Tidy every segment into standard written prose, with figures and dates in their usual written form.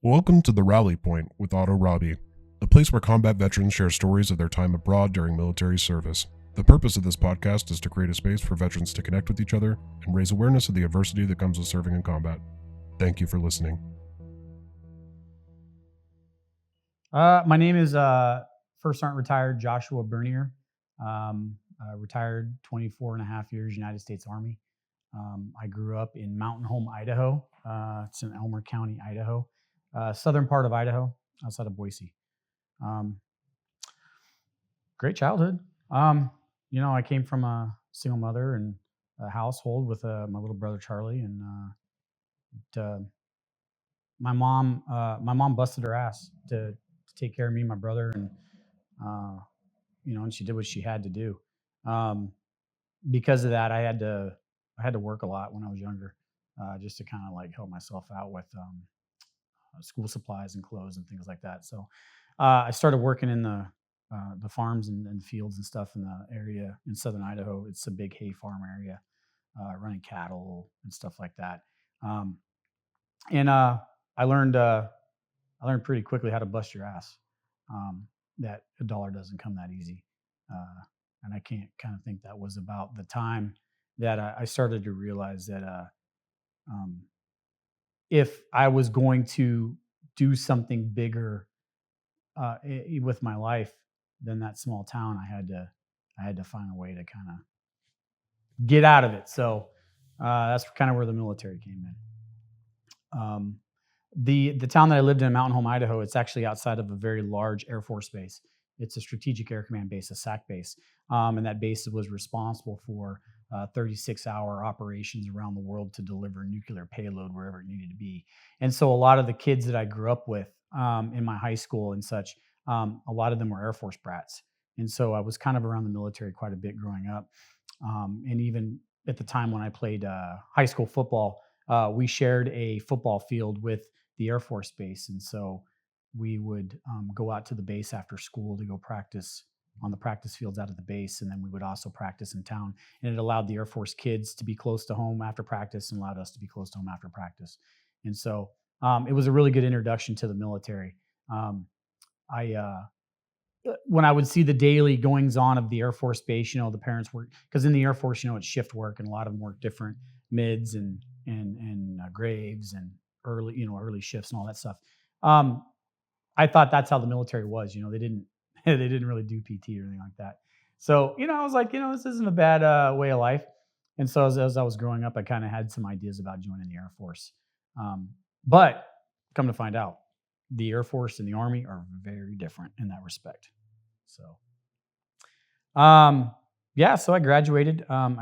Welcome to the Rally Point with Otto Robbie, a place where combat veterans share stories of their time abroad during military service. The purpose of this podcast is to create a space for veterans to connect with each other and raise awareness of the adversity that comes with serving in combat. Thank you for listening. My name is First Sergeant Retired Joshua Bernier. Retired 24 and a half years, United States Army. I grew up in Mountain Home, Idaho. It's in Elmer County, Idaho. Southern part of Idaho, outside of Boise. Great childhood. I came from a single mother and a household with my little brother Charlie, and my mom busted her ass to take care of me and my brother, and and she did what she had to do. Because of that, I had to work a lot when I was younger, just to kind of like help myself out with school supplies and clothes and things like that. So I started working in the farms and fields and stuff in the area in southern Idaho. It's a big hay farm area, running cattle and stuff like that. I learned pretty quickly how to bust your ass. That a dollar doesn't come that easy. And I can't kind of think that was about the time that I started to realize that if I was going to do something bigger with my life than that small town, I had to find a way to kind of get out of it. So that's kind of where the military came in. The town that I lived in, Mountain Home, Idaho, it's actually outside of a very large Air Force base. It's a Strategic Air Command base, a SAC base. And that base was responsible for 36-hour operations around the world to deliver nuclear payload wherever it needed to be. And so a lot of the kids that I grew up with in my high school and such, a lot of them were Air Force brats. And so I was kind of around the military quite a bit growing up. And even at the time when I played high school football, we shared a football field with the Air Force base. And so we would go out to the base after school to go practice on the practice fields out of the base. And then we would also practice in town. And it allowed the Air Force kids to be close to home after practice and allowed us to be close to home after practice. And so it was a really good introduction to the military. When I would see the daily goings on of the Air Force base, the parents work, because in the Air Force, it's shift work, and a lot of them work different mids and graves and early shifts and all that stuff. I thought that's how the military was. They didn't really do PT or anything like that. So I was like, this isn't a bad way of life. And so as I was growing up, I kind of had some ideas about joining the Air Force. But come to find out, the Air Force and the Army are very different in that respect. So, so I graduated. I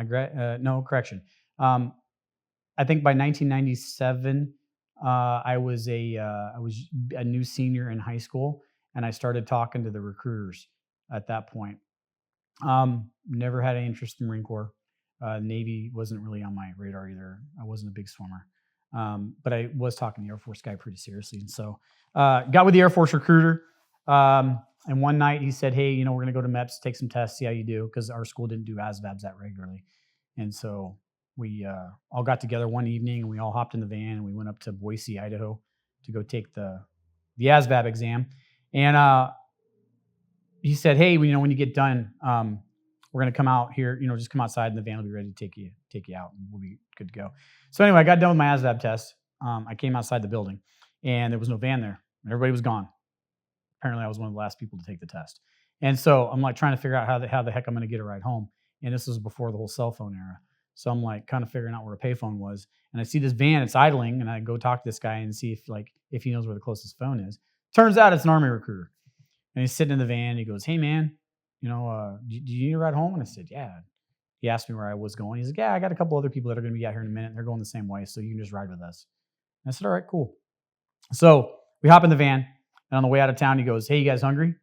think by 1997, I was a new senior in high school, and I started talking to the recruiters at that point. Never had any interest in Marine Corps. Navy wasn't really on my radar either. I wasn't a big swimmer. But I was talking to the Air Force guy pretty seriously. And so got with the Air Force recruiter. And one night he said, hey, we're going to go to MEPS, take some tests, see how you do, because our school didn't do ASVABs that regularly. And so we all got together one evening, and we all hopped in the van, and we went up to Boise, Idaho, to go take the ASVAB exam. And he said, hey, when you get done, we're going to come out here, just come outside, and the van will be ready to take you out, and we'll be good to go. So anyway, I got done with my ASVAB test. I came outside the building, and there was no van there. Everybody was gone. Apparently, I was one of the last people to take the test. And so I'm like trying to figure out how the heck I'm going to get a ride home. And this was before the whole cell phone era. So I'm like kind of figuring out where a payphone was. And I see this van, it's idling, and I go talk to this guy and see if he knows where the closest phone is. Turns out it's an Army recruiter. And he's sitting in the van. He goes, hey, man, do you need a ride home? And I said, yeah. He asked me where I was going. He's like, yeah, I got a couple other people that are going to be out here in a minute. They're going the same way, so you can just ride with us. And I said, all right, cool. So we hop in the van, and on the way out of town, he goes, hey, you guys hungry?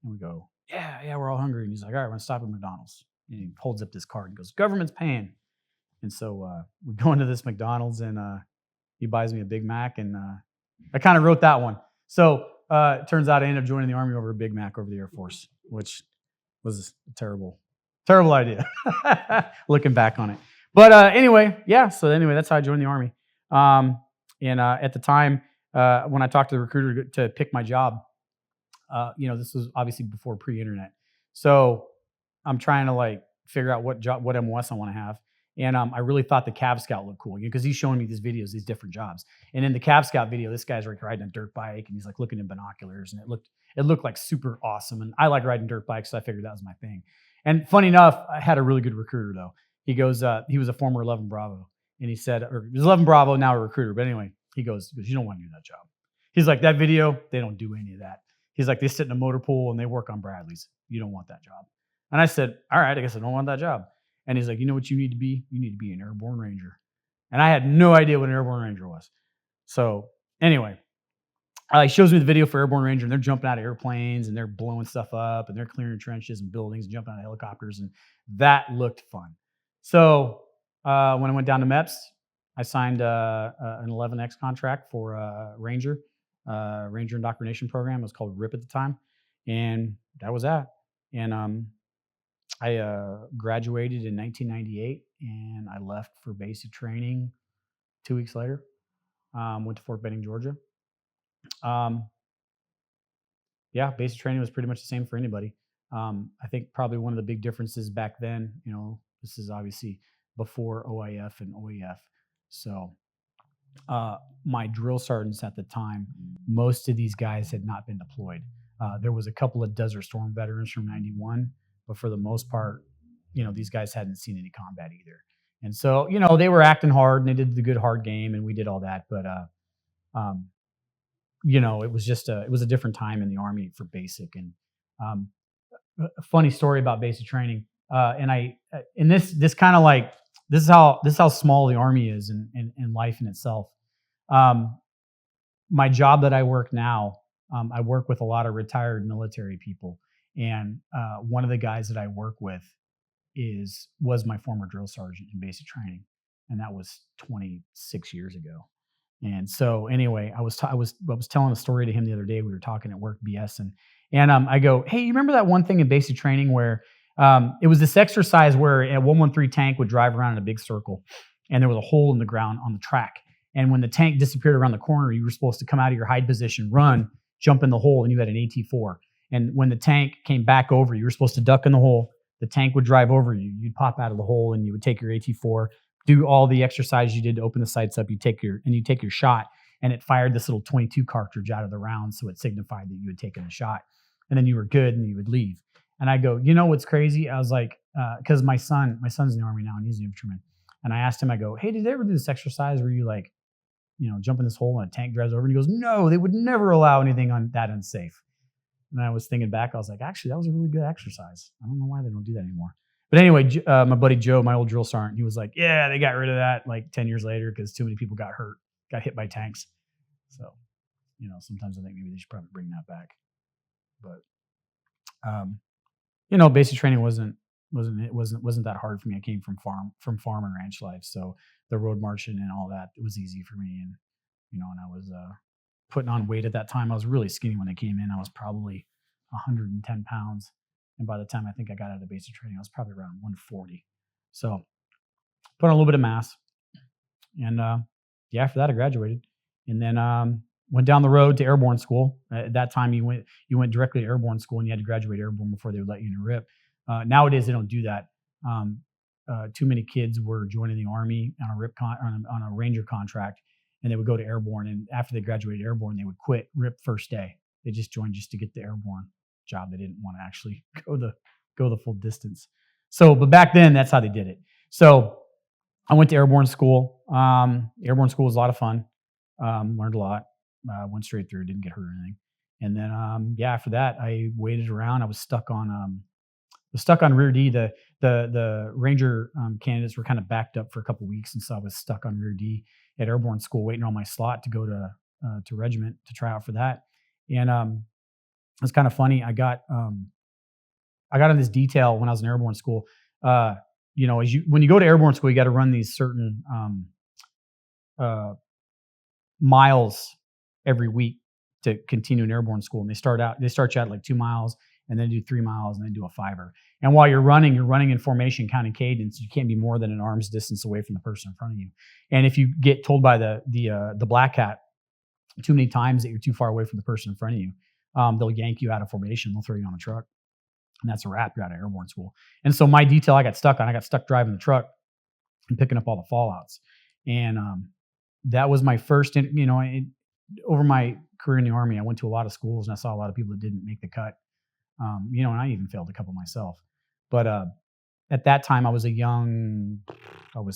And we go, yeah, we're all hungry. And he's like, all right, we're going to stop at McDonald's. And he holds up this card and goes, government's paying. And so we go into this McDonald's, and he buys me a Big Mac, and I kind of wrote that one. So it turns out I ended up joining the Army over a Big Mac over the Air Force, which was a terrible idea looking back on it. But anyway, that's how I joined the Army. And at the time, when I talked to the recruiter to pick my job, this was obviously before pre-internet. So I'm trying to like figure out what job, what MOS I want to have. And I really thought the Cav Scout looked cool because he's showing me these videos, these different jobs. And in the Cav Scout video, this guy's like riding a dirt bike and he's like looking in binoculars, and it looked like super awesome. And I like riding dirt bikes, so I figured that was my thing. And funny enough, I had a really good recruiter though. He goes, he was a former 11 Bravo, and he said, or he was 11 Bravo, now a recruiter. But anyway, he goes, you don't want to do that job. He's like, that video, they don't do any of that. He's like, they sit in a motor pool and they work on Bradleys. You don't want that job. And I said, all right, I guess I don't want that job. And he's like, you know what you need to be? You need to be an Airborne Ranger. And I had no idea what an Airborne Ranger was. So anyway, he shows me the video for Airborne Ranger, and they're jumping out of airplanes and they're blowing stuff up and they're clearing trenches and buildings and jumping out of helicopters. And that looked fun. So when I went down to MEPS, I signed an 11X contract for Ranger Indoctrination Program. It was called RIP at the time. And that was that. And I graduated in 1998, and I left for basic training 2 weeks later. Went to Fort Benning, Georgia. Basic training was pretty much the same for anybody. I think probably one of the big differences back then, this is obviously before OIF and OEF. So my drill sergeants at the time, most of these guys had not been deployed. There was a couple of Desert Storm veterans from 91, but for the most part, these guys hadn't seen any combat either. And so, they were acting hard and they did the good hard game and we did all that. But, it was just it was a different time in the Army for basic. And a funny story about basic training. This kind of like, this is how small the Army is in life in itself. My job that I work now, I work with a lot of retired military people. And one of the guys that I work with was my former drill sergeant in basic training, and that was 26 years ago. And so anyway, I was telling a story to him the other day. We were talking at work, BS, and I go, hey, you remember that one thing in basic training where it was this exercise where a 113 tank would drive around in a big circle, and there was a hole in the ground on the track. And when the tank disappeared around the corner, you were supposed to come out of your hide position, run, jump in the hole, and you had an AT-4. And when the tank came back over, you were supposed to duck in the hole. The tank would drive over you. You'd pop out of the hole, and you would take your AT-4, do all the exercise you did to open the sights up. You take your shot, and it fired this little 22 cartridge out of the round, so it signified that you had taken a shot. And then you were good, and you would leave. And I go, you know what's crazy? I was like, because my son's in the Army now, and he's an infantryman. And I asked him, I go, hey, did they ever do this exercise where you like, jump in this hole and a tank drives over? And he goes, no, they would never allow anything on that unsafe. And I was thinking back, I was like, actually, that was a really good exercise. I don't know why they don't do that anymore. But anyway, my buddy Joe, my old drill sergeant, he was like, yeah, they got rid of that like 10 years later because too many people got hit by tanks. So, sometimes I think maybe they should probably bring that back. But, basic training wasn't that hard for me. I came from farm and ranch life. So the road marching and all that, it was easy for me. And, and I was putting on weight at that time. I was really skinny when I came in. I was probably 110 pounds. And by the time I think I got out of basic training, I was probably around 140. So put on a little bit of mass. And after that, I graduated. And then went down the road to Airborne school. At that time, you went directly to Airborne school, and you had to graduate Airborne before they would let you in a RIP. Nowadays, they don't do that. Too many kids were joining the Army on a RIP on a Ranger contract, and they would go to Airborne. And after they graduated Airborne, they would quit RIP first day. They just joined just to get the Airborne job. They didn't want to actually go the full distance. So, but back then, that's how they did it. So I went to Airborne school. Airborne school was a lot of fun. Learned a lot. Went straight through. Didn't get hurt or anything. And then, after that, I waited around. I was stuck on rear D. The Ranger candidates were kind of backed up for a couple of weeks, and so I was stuck on rear D at Airborne school, waiting on my slot to go to regiment to try out for that. And it's kind of funny. I got on this detail when I was in Airborne school. When you go to Airborne school, you got to run these certain miles every week to continue in Airborne school. And they start you out like 2 miles, and then do 3 miles, and then do a 5-er. And while you're running in formation, counting cadence. You can't be more than an arm's distance away from the person in front of you. And if you get told by the black hat, too many times that you're too far away from the person in front of you, they'll yank you out of formation. They'll throw you on the truck, and that's a wrap. You're out of airborne school. And so my detail I got stuck driving the truck and picking up all the fallouts. And that was my first, over my career in the Army, I went to a lot of schools and I saw a lot of people that didn't make the cut. And I even failed a couple myself. But at that time, I was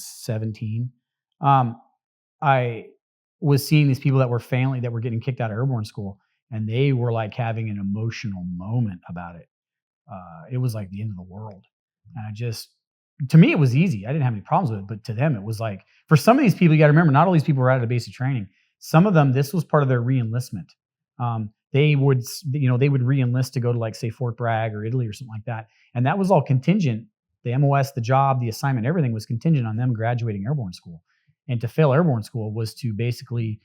17. I was seeing these people that were failing, that were getting kicked out of airborne school, and they were like having an emotional moment about it. It was like the end of the world. And to me, it was easy. I didn't have any problems with it, but to them, it was like, for some of these people, you got to remember, not all these people were out of basic training. Some of them, this was part of their re-enlistment. They would re-enlist to go to, like, say, Fort Bragg or Italy or something like that. And that was all contingent. The MOS, the job, the assignment, everything was contingent on them graduating airborne school. And to fail airborne school was to basically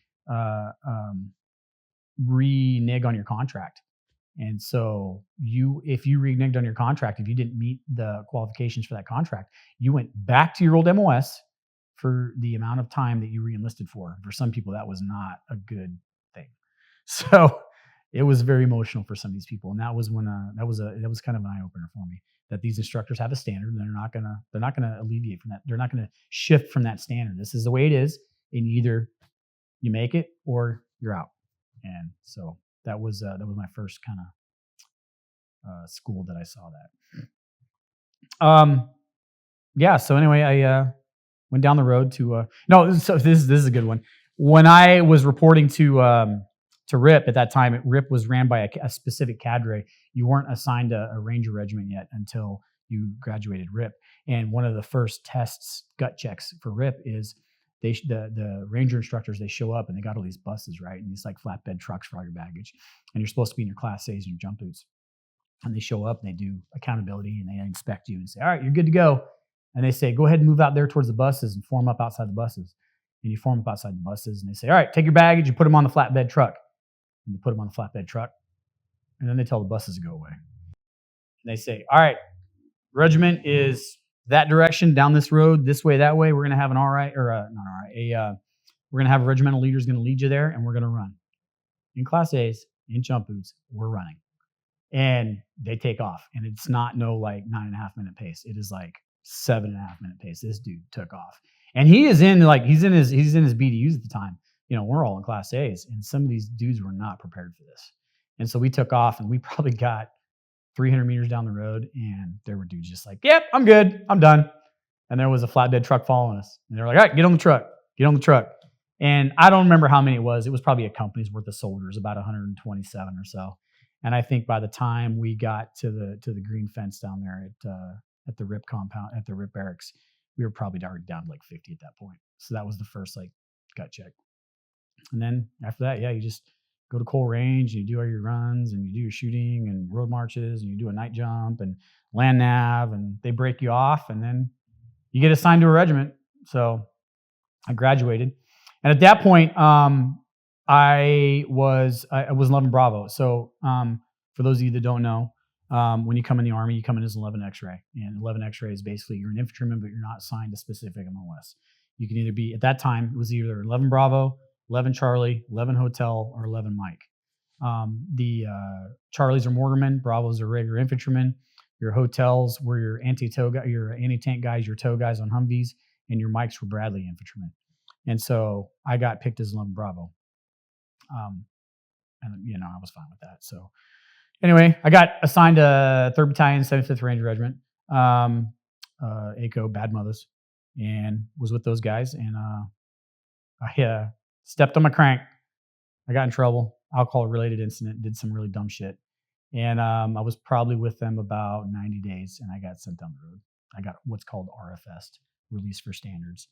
renege on your contract. And so if you reneged on your contract, if you didn't meet the qualifications for that contract, you went back to your old MOS for the amount of time that you re-enlisted for. For some people, that was not a good thing. So it was very emotional for some of these people. And that was when that was kind of an eye opener for me, that these instructors have a standard and they're not gonna alleviate from that. They're not gonna shift from that standard. This is the way it is, and either you make it or you're out. And so that was my first kind of school that I saw that. Yeah. So anyway, I went down the road to So this is a good one. When I was reporting to RIP at that time, RIP was ran by a specific cadre. You weren't assigned a Ranger regiment yet until you graduated RIP. And one of the first tests, gut checks for RIP, is the Ranger instructors, they show up and they got all these buses, right? And these like flatbed trucks for all your baggage. And you're supposed to be in your Class A's and your jump boots. And they show up and they do accountability and they inspect you and say, all right, you're good to go. And they say, go ahead and move out there towards the buses and form up outside the buses. And you form up outside the buses and they say, all right, take your baggage and put them on the flatbed truck. And they put them on the flatbed truck. And then they tell the buses to go away. And they say, all right, regiment is that direction, down this road, this way, that way. We're going to have an we're going to have a regimental leader who's going to lead you there, and we're going to run. In Class A's, in jump boots, we're running. And they take off. And it's not like 9.5 minute pace. It is like 7.5 minute pace. This dude took off. And he's in his BDUs at the time. We're all in Class A's, and some of these dudes were not prepared for this. And so we took off, and we probably got 300 meters down the road, and there were dudes just like, yep, I'm good, I'm done. And there was a flatbed truck following us. And they were like, all right, get on the truck. And I don't remember how many it was. It was probably a company's worth of soldiers, about 127 or so. And I think by the time we got to the green fence down there at the RIP compound, at the RIP barracks, we were probably already down to like 50 at that point. So that was the first gut check. And then after that, you just go to Cole Range and you do all your runs and you do your shooting and road marches and you do a night jump and land nav, and they break you off, and then you get assigned to a regiment. So I graduated. And at that point, I was 11 Bravo. So for those of you that don't know, when you come in the Army, you come in as 11 X-ray. And 11 X-ray is basically, you're an infantryman, but you're not assigned a specific MOS. You can either be, at that time, it was either 11 Bravo, 11 Charlie, 11 Hotel, or 11 Mike. The Charlies are mortarmen, Bravos are regular infantrymen. Your Hotels were your anti-tank guys, your tow guys on Humvees, and your Mikes were Bradley infantrymen. And so I got picked as 11 Bravo. And I was fine with that. So anyway, I got assigned to 3rd Battalion, 75th Ranger Regiment, ACO, Bad Mothers, and was with those guys. And I stepped on my crank. I got in trouble, alcohol-related incident, did some really dumb shit. And I was probably with them about 90 days, and I got sent down the road. I got what's called RFS, Release for Standards.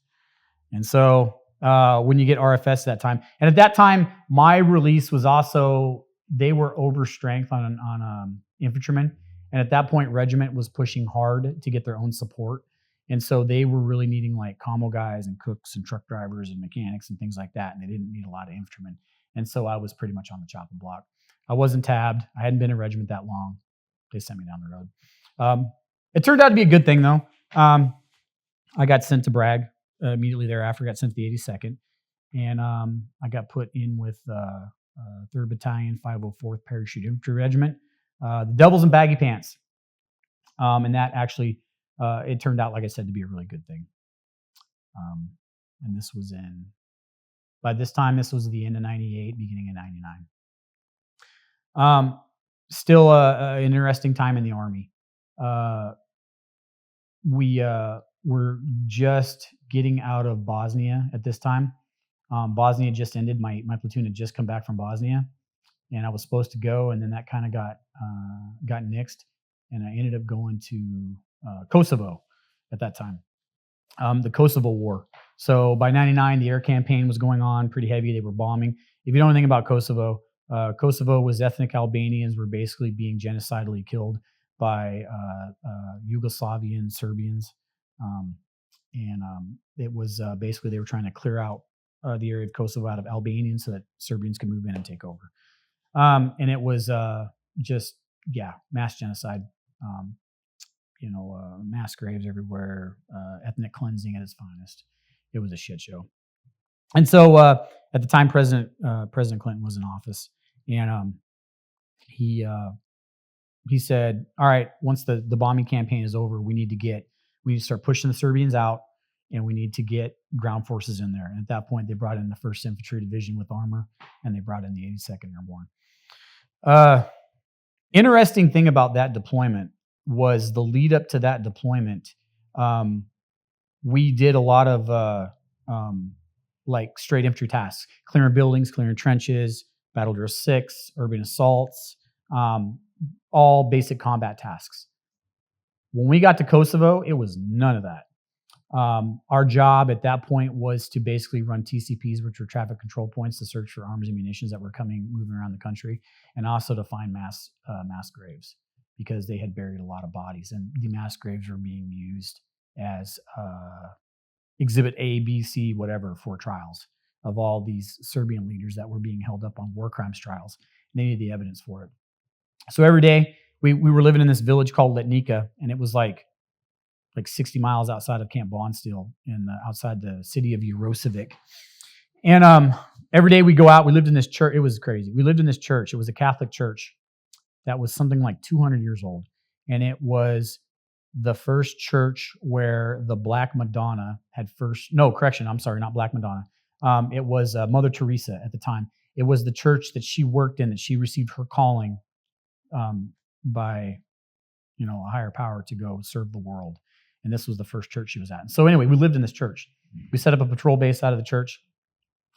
And so when you get RFS at that time, and at that time, my release was also, they were over strength on infantrymen. And at that point, regiment was pushing hard to get their own support. And so they were really needing like commo guys and cooks and truck drivers and mechanics and things like that. And they didn't need a lot of infantrymen. And so I was pretty much on the chopping block. I wasn't tabbed. I hadn't been in a regiment that long. They sent me down the road. It turned out to be a good thing though. I got sent to Bragg immediately thereafter, got sent to the 82nd. and I got put in with 3rd Battalion, 504th Parachute Infantry Regiment, the Devils in Baggy Pants, and that actually it turned out, like I said, to be a really good thing. And this was by this time, this was the end of '98, beginning of '99. Still an interesting time in the Army. We were just getting out of Bosnia at this time. Bosnia just ended. My platoon had just come back from Bosnia, and I was supposed to go, and then that kind of got nixed, and I ended up going to Kosovo at that time. The Kosovo War. So by '99, the air campaign was going on pretty heavy. They were bombing. If you don't know anything about Kosovo, Kosovo was ethnic Albanians were basically being genocidally killed by Yugoslavian Serbians. It was basically they were trying to clear out the area of Kosovo out of Albanians so that Serbians could move in and take over. And it was mass genocide. Mass graves everywhere, ethnic cleansing at its finest. It was a shit show. And so at the time, President Clinton was in office, and he said, "All right, once the bombing campaign is over, we need to start pushing the Serbians out, and we need to get ground forces in there." And at that point, they brought in the 1st Infantry Division with armor, and they brought in the 82nd Airborne. Interesting thing about that deployment was the lead up to that deployment. We did a lot of like straight infantry tasks, clearing buildings, clearing trenches, battle drill 6, urban assaults, all basic combat tasks. When we got to Kosovo, it was none of that. Our job at that point was to basically run TCPs, which were traffic control points, to search for arms and munitions that were moving around the country, and also to find mass graves, because they had buried a lot of bodies, and the mass graves were being used as Exhibit A, B, C, whatever, for trials of all these Serbian leaders that were being held up on war crimes trials. And they needed the evidence for it. So every day we were living in this village called Letnica, and it was like 60 miles outside of Camp Bonsteel and outside the city of Urosevic. And every day we go out. We lived in this church. It was crazy. We lived in this church. It was a Catholic church that was something like 200 years old. And it was the first church where the Black Madonna not Black Madonna. It was Mother Teresa at the time. It was the church that she worked in, that she received her calling by, a higher power to go serve the world. And this was the first church she was at. And so anyway, we lived in this church. We set up a patrol base out of the church,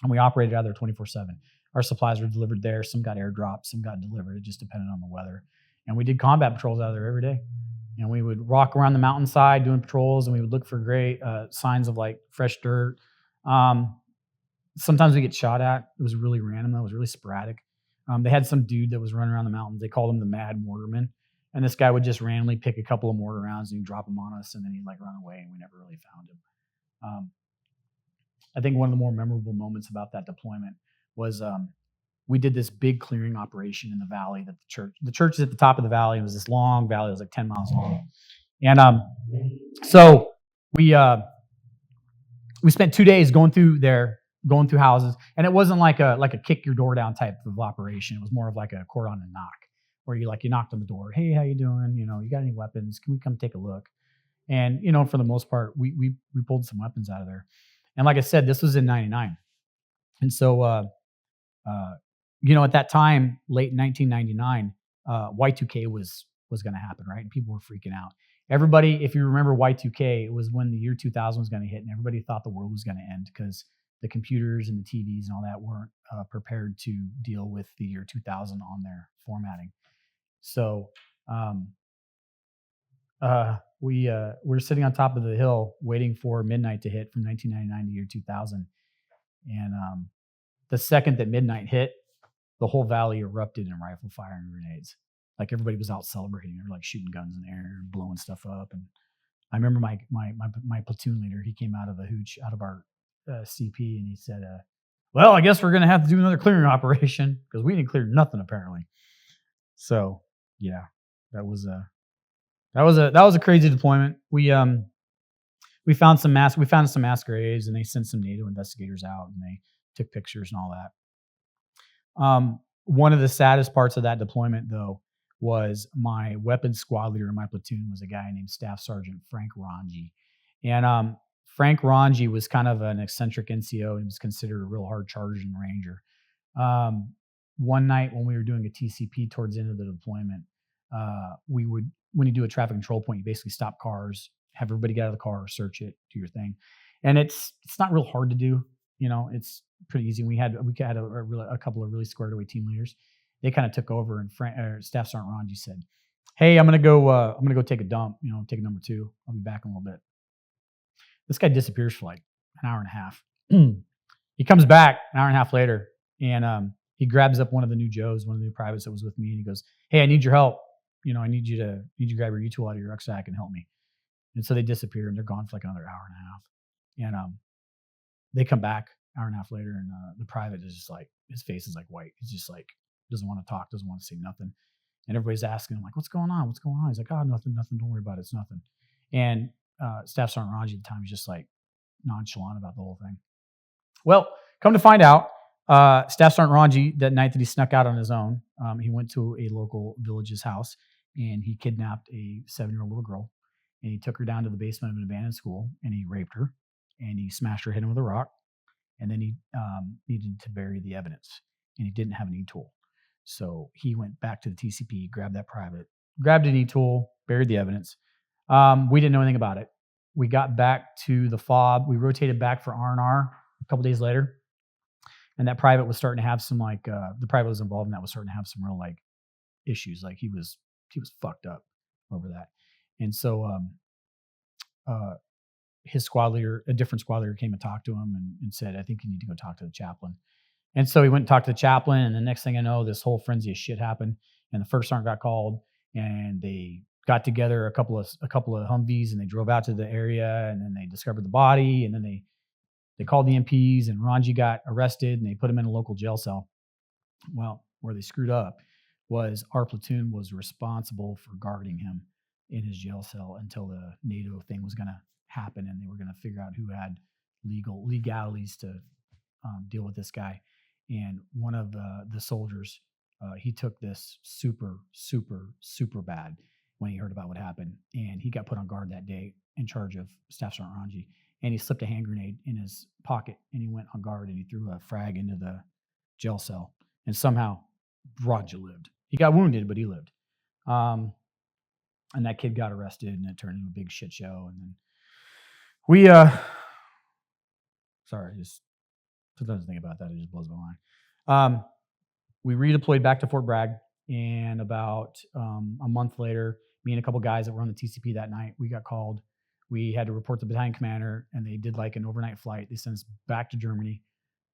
and we operated out of there 24/7. Our supplies were delivered there. Some got airdropped, some got delivered. It just depended on the weather. And we did combat patrols out of there every day. And we would walk around the mountainside doing patrols, and we would look for great signs of like fresh dirt. Sometimes we get shot at. It was really random, though. It was really sporadic. They had some dude that was running around the mountains. They called him the Mad Mortarman. And this guy would just randomly pick a couple of mortar rounds and he'd drop them on us, and then he'd run away, and we never really found him. I think one of the more memorable moments about that deployment was we did this big clearing operation in the valley that the church is at the top of the valley. It was this long valley. It was like 10 miles long. And so we spent 2 days going through houses, and it wasn't like a kick your door down type of operation. It was more of like a cordon and knock, where you knocked on the door. Hey, how you doing? You got any weapons? Can we come take a look? And, for the most part, we pulled some weapons out of there. And like I said, this was in '99. And so, at that time, late 1999, Y2K was going to happen, right? And people were freaking out. Everybody, if you remember Y2K, it was when the year 2000 was going to hit, and everybody thought the world was going to end because the computers and the TVs and all that weren't prepared to deal with the year 2000 on their formatting. So we were sitting on top of the hill waiting for midnight to hit from 1999 to year 2000. And the second that midnight hit, the whole valley erupted in rifle fire and grenades. Like everybody was out celebrating. They were shooting guns in the air and blowing stuff up. And I remember my platoon leader, he came out of a hooch out of our CP, and he said, well, I guess we're going to have to do another clearing operation because we didn't clear nothing apparently. So yeah, that was a crazy deployment. We found some mass graves, and they sent some NATO investigators out, and took pictures and all that. One of the saddest parts of that deployment, though, was my weapons squad leader in my platoon was a guy named Staff Sergeant Frank Ronghi. And Frank Ronghi was kind of an eccentric NCO and was considered a real hard charging ranger. One night when we were doing a TCP towards the end of the deployment, when you do a traffic control point, you basically stop cars, have everybody get out of the car, search it, do your thing. And it's not real hard to do. It's pretty easy. We had a couple of really squared away team leaders. They kind of took over, and Staff Sergeant Ronghi said, "Hey, I'm gonna go take a dump. Take a number 2. I'll be back in a little bit." This guy disappears for like an hour and a half. He comes back an hour and a half later, and he grabs up one of the new Joes, one of the new privates that was with me, and he goes, "Hey, I need your help. I need you to grab your U-tool out of your rucksack and help me." And so they disappear, and they're gone for like another hour and a half. And they come back an hour and a half later, and the private is just like, his face is like white. He's just like, doesn't want to talk, doesn't want to say nothing. And everybody's asking him like, "What's going on? What's going on?" He's like, "Oh, nothing. Don't worry about it. It's nothing." And Staff Sergeant Ronghi at the time was just like nonchalant about the whole thing. Well, come to find out, Staff Sergeant Ronghi, that night that he snuck out on his own, he went to a local village's house and he kidnapped a 7-year-old little girl, and he took her down to the basement of an abandoned school and he raped her and he smashed her head in with a rock, and then he needed to bury the evidence, and he didn't have an E-tool. So he went back to the TCP, grabbed that private, grabbed an E-tool, buried the evidence. We didn't know anything about it. We got back to the FOB. We rotated back for R&R a couple days later, and that private was starting to have some the private was involved in that was starting to have some real issues. Like he was fucked up over that. And so his squad leader, a different squad leader, came and talked to him and said, "I think you need to go talk to the chaplain." And so he went and talked to the chaplain, and the next thing I know, this whole frenzy of shit happened, and the first sergeant got called, and they got together a couple of Humvees, and they drove out to the area, and then they discovered the body, and then they called the MPs, and Ronghi got arrested, and they put him in a local jail cell. Well, where they screwed up was our platoon was responsible for guarding him in his jail cell until the NATO thing was going to happen, and they were going to figure out who had legalities to deal with this guy. And one of the soldiers, he took this super, super, super bad when he heard about what happened, and he got put on guard that day in charge of Staff Sergeant Ronghi. And he slipped a hand grenade in his pocket, and he went on guard, and he threw a frag into the jail cell, and somehow Ronghi lived. He got wounded, but he lived. And that kid got arrested, and it turned into a big shit show. And then we, sorry, just sometimes I think about that, it just blows my mind. We redeployed back to Fort Bragg, and about a month later, me and a couple guys that were on the TCP that night, we got called. We had to report to the battalion commander, and they did like an overnight flight. They sent us back to Germany.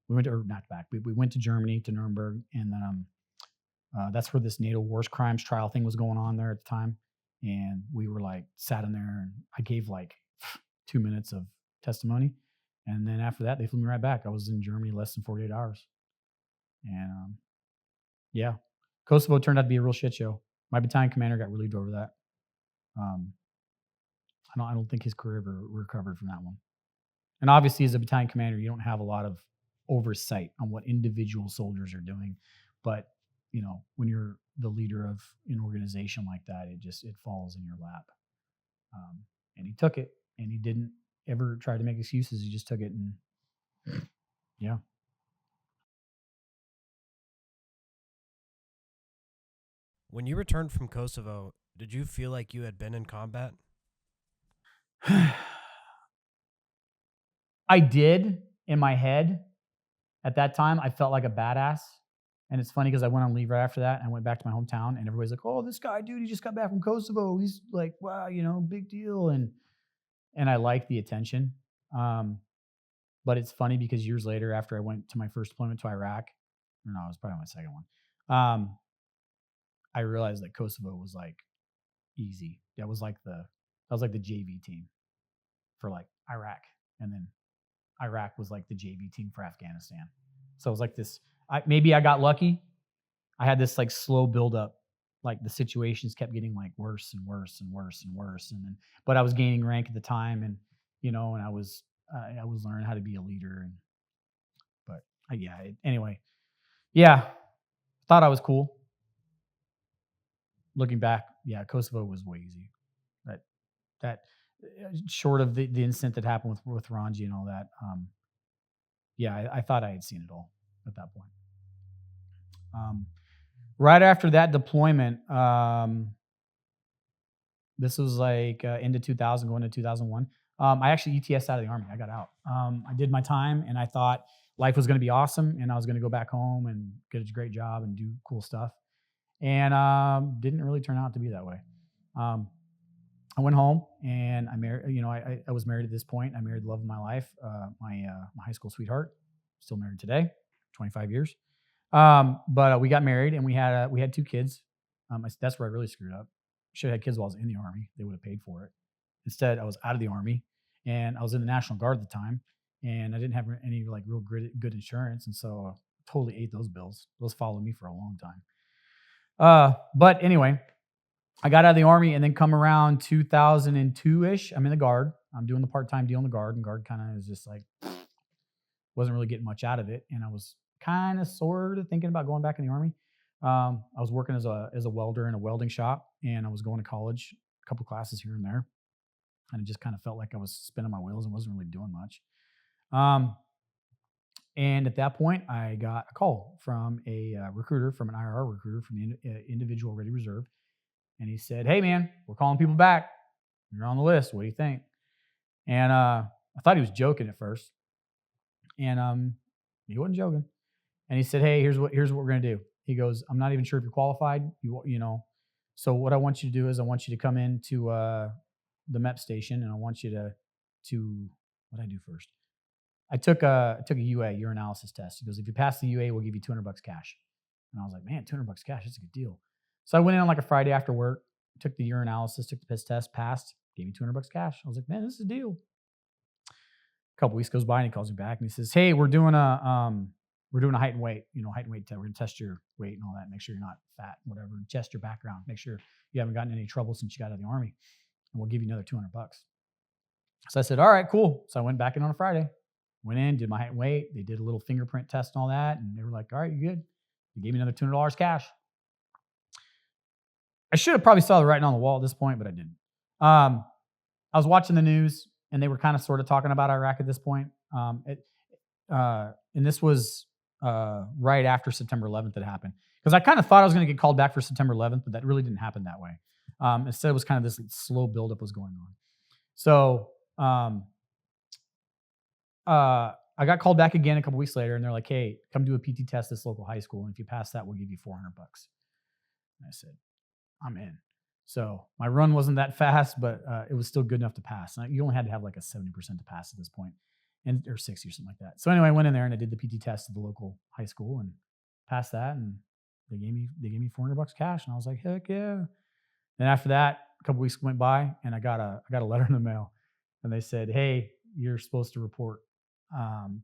We went to Germany, to Nuremberg, and then that's where this NATO wars crimes trial thing was going on there at the time. And we were sat in there, and I gave 2 minutes of testimony. And then after that, they flew me right back. I was in Germany less than 48 hours. And yeah, Kosovo turned out to be a real shit show. My battalion commander got relieved over that. I don't think his career ever recovered from that one. And obviously, as a battalion commander, you don't have a lot of oversight on what individual soldiers are doing. But when you're the leader of an organization like that, it falls in your lap. And he took it, and he didn't ever try to make excuses. He just took it, and yeah. When you returned from Kosovo, did you feel like you had been in combat? I did in my head. At that time, I felt like a badass. And it's funny because I went on leave right after that, and I went back to my hometown, and everybody's like, "Oh, this guy, dude, he just got back from Kosovo. He's like, wow, big deal." And I liked the attention. But it's funny because years later, after I went to my first deployment to Iraq, or no, it was probably my second one, I realized that Kosovo was easy. That was like the JV team for Iraq, and then Iraq was the JV team for Afghanistan. So it was this. Maybe I got lucky. I had this slow buildup. The situations kept getting worse and worse and worse and worse, and then but I was gaining rank at the time, and and I was learning how to be a leader. But Anyway, yeah, thought I was cool. Looking back, yeah, Kosovo was way easy. That short of the incident that happened with Ronghi and all that, yeah, I thought I had seen it all at that point. Right after that deployment, this was like into 2000, going to 2001. I actually ETS out of the Army. I got out. I did my time, and I thought life was going to be awesome, and I was going to go back home and get a great job and do cool stuff. And didn't really turn out to be that way. I went home and I married. I was married at this point. I married the love of my life, my high school sweetheart. Still married today, 25 years. But we got married and we had 2 kids. That's where I really screwed up. Should have had kids while I was in the Army. They would have paid for it. Instead, I was out of the Army and I was in the National Guard at the time, and I didn't have any like real good insurance, and so I totally ate those bills. Those followed me for a long time. But anyway, I got out of the Army, and then come around 2002-ish, I'm in the Guard. I'm doing the part-time deal in the Guard, and Guard kind of is just like, wasn't really getting much out of it, and I was kind of sort of thinking about going back in the Army. I was working as a welder in a welding shop, and I was going to college, a couple classes here and there, and it just kind of felt like I was spinning my wheels and wasn't really doing much. And at that point, I got a call from a recruiter, from an IRR recruiter from the Individual Ready Reserve, and he said, "Hey, man, we're calling people back. You're on the list. What do you think?" And I thought he was joking at first, and he wasn't joking. And he said, "Hey, here's what we're gonna do." He goes, "I'm not even sure if you're qualified. So what I want you to do is I want you to come into the MEP station, and I want you to what did I do first? I took a UA, urinalysis test." He goes, "If you pass the UA, we'll give you $200 cash." And I was like, "Man, $200 cash, that's a good deal." So I went in on like a Friday after work, took the urinalysis, took the piss test, passed, gave me $200 cash. I was like, "Man, this is a deal." A couple weeks goes by, and he calls me back and he says, "Hey, we're doing a height and weight, test. We're gonna test your weight and all that, make sure you're not fat, whatever, and test your background, make sure you haven't gotten any trouble since you got out of the Army, and we'll give you another $200. So I said, "All right, cool." So I went back in on a Friday, went in, did my height and weight. They did a little fingerprint test and all that, and they were like, "All right, you good." They gave me another $200 cash. I should have probably saw the writing on the wall at this point, but I didn't. I was watching the news, and they were kind of sort of talking about Iraq at this point. And this was right after September 11th that happened, because I kind of thought I was going to get called back for September 11th, but that really didn't happen that way. Instead, it was kind of this slow buildup was going on. So I got called back again a couple weeks later, and they're like, "Hey, come do a PT test at this local high school, and if you pass that, we'll give you $400. And I said, "I'm in." So my run wasn't that fast, but it was still good enough to pass. And you only had to have like a 70% to pass at this point, or 60 or something like that. So anyway, I went in there and I did the PT test at the local high school and passed that, and they gave me $400 cash, and I was like, "Heck yeah!" Then after that, a couple weeks went by, and I got a letter in the mail, and they said, "Hey, you're supposed to report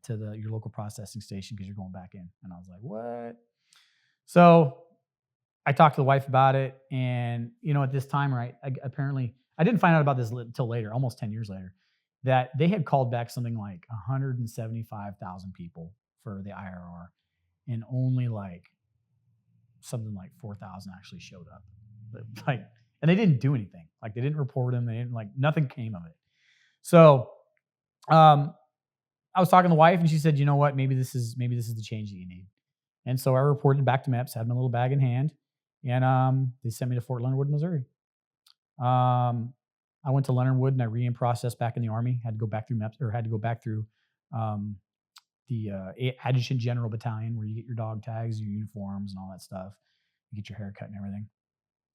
to your local processing station because you're going back in." And I was like, "What?" So I talked to the wife about it, and at this time, right, apparently I didn't find out about this until later, almost 10 years later, that they had called back something like 175,000 people for the IRR, and only like something like 4,000 actually showed up. And they didn't do anything. Like, they didn't report them. They didn't, nothing came of it. So I was talking to the wife, and she said, "You know what? Maybe this is the change that you need." And so I reported back to MEPS, had my little bag in hand, and they sent me to Fort Leonard Wood, Missouri. I went to Leonard Wood, and I re-processed back in the Army. Had to go back through MEPS, or had to go back through the Adjutant General Battalion, where you get your dog tags, your uniforms, and all that stuff. You get your haircut and everything.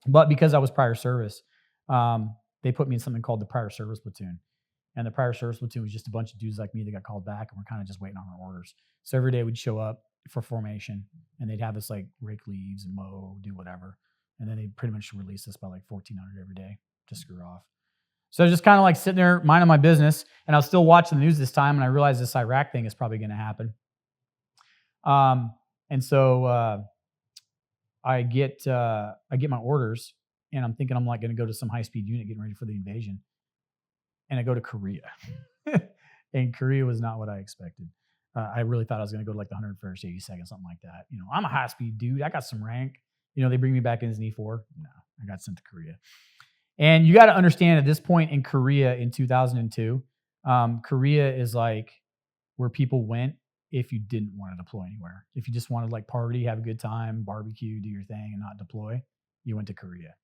But because I was prior service, they put me in something called the prior service platoon. And the prior service platoon was just a bunch of dudes like me that got called back, and we're kind of just waiting on our orders. So every day we'd show up for formation, and they'd have us like rake leaves and mow, do whatever. And then they'd pretty much release us by like 1,400 every day to screw off. So I was just kind of like sitting there minding my business, and I was still watching the news this time, and I realized this Iraq thing is probably going to happen. And so I get my orders, and I'm thinking I'm like going to go to some high-speed unit getting ready for the invasion. And I go to Korea. And Korea was not what I expected. I really thought I was going to go to like the 101st, 82nd, something like that. I'm a high speed dude. I got some rank. They bring me back in as an E4. No, I got sent to Korea. And you got to understand at this point in Korea in 2002, Korea is like where people went if you didn't want to deploy anywhere. If you just wanted to like party, have a good time, barbecue, do your thing, and not deploy, you went to Korea.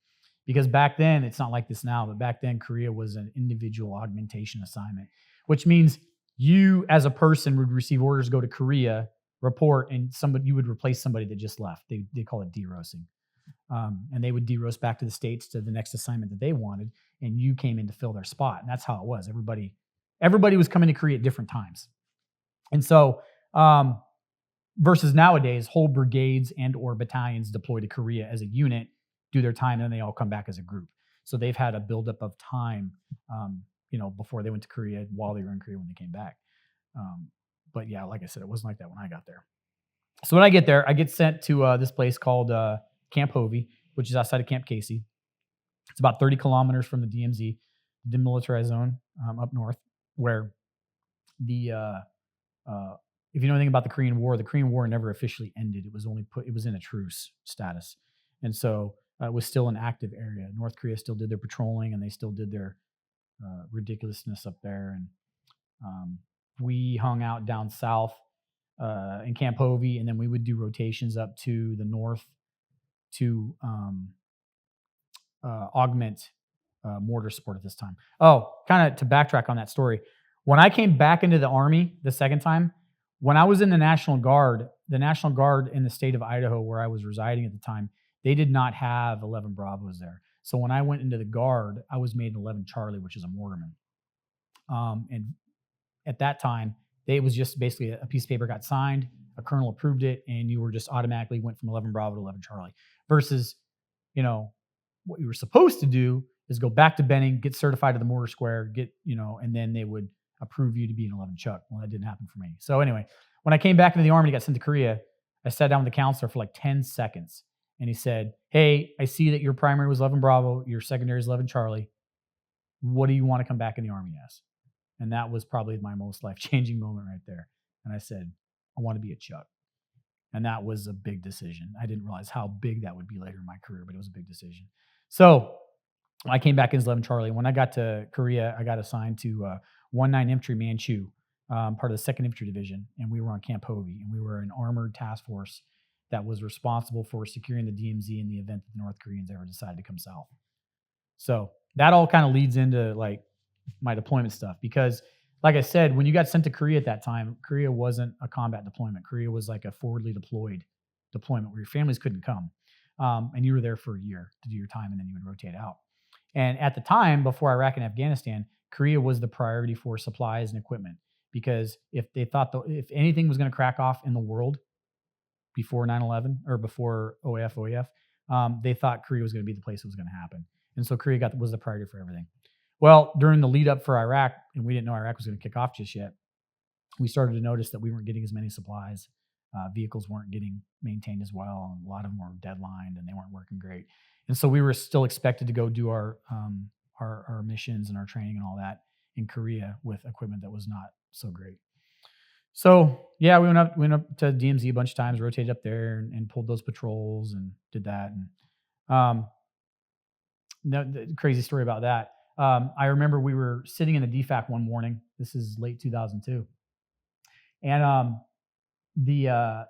Because back then, it's not like this now, but back then Korea was an individual augmentation assignment, which means you as a person would receive orders, go to Korea, report, and you would replace somebody that just left. They call it deroasting. And they would deroast back to the States to the next assignment that they wanted, and you came in to fill their spot. And that's how it was. Everybody was coming to Korea at different times. And so versus nowadays, whole brigades and or battalions deploy to Korea as a unit, do their time, and then they all come back as a group. So they've had a buildup of time, before they went to Korea, while they were in Korea when they came back. But yeah, like I said, it wasn't like that when I got there. So when I get there, I get sent to this place called Camp Hovey, which is outside of Camp Casey. It's about 30 kilometers from the DMZ, the demilitarized zone up north, where if you know anything about the Korean War never officially ended. It was in a truce status. And so it was still an active area. North Korea still did their patrolling, and they still did their ridiculousness up there. And we hung out down south in Camp Hovey, and then we would do rotations up to the north to augment mortar support at this time. Oh, kind of to backtrack on that story. When I came back into the Army the second time, when I was in the National Guard in the state of Idaho, where I was residing at the time, they did not have 11 Bravos there. So when I went into the Guard, I was made an 11 Charlie, which is a mortarman. And at that time, it was just basically a piece of paper got signed, a colonel approved it, and you were just automatically went from 11 Bravo to 11 Charlie. Versus, what you were supposed to do is go back to Benning, get certified to the mortar square, and then they would approve you to be an 11 Chuck. Well, that didn't happen for me. So anyway, when I came back into the Army and got sent to Korea, I sat down with the counselor for like 10 seconds. And he said, "Hey, I see that your primary was 11 Bravo, your secondary is 11 Charlie. What do you want to come back in the Army as?" And that was probably my most life-changing moment right there. And I said, "I want to be a Chuck." And that was a big decision. I didn't realize how big that would be later in my career, but it was a big decision. So I came back as 11 Charlie. When I got to Korea, I got assigned to 19 Infantry Manchu, part of the 2nd Infantry Division, and we were on Camp Hovey, and we were an armored task force that was responsible for securing the DMZ in the event that the North Koreans ever decided to come south. So that all kind of leads into like my deployment stuff, because like I said, when you got sent to Korea at that time, Korea wasn't a combat deployment. Korea was like a forwardly deployed deployment where your families couldn't come. And you were there for a year to do your time, and then you would rotate out. And at the time, before Iraq and Afghanistan, Korea was the priority for supplies and equipment, because if they thought if anything was going to crack off in the world before 9/11 or before OAF, they thought Korea was going to be the place it was going to happen. And so Korea was the priority for everything. Well, during the lead up for Iraq, and we didn't know Iraq was going to kick off just yet, we started to notice that we weren't getting as many supplies. Vehicles weren't getting maintained as well, and a lot of them were deadlined and they weren't working great. And so we were still expected to go do our missions and our training and all that in Korea with equipment that was not so great. So yeah, we went up to DMZ a bunch of times, rotated up there and pulled those patrols and did that. And the crazy story about that. I remember we were sitting in the DFAC one morning. This is late 2002. And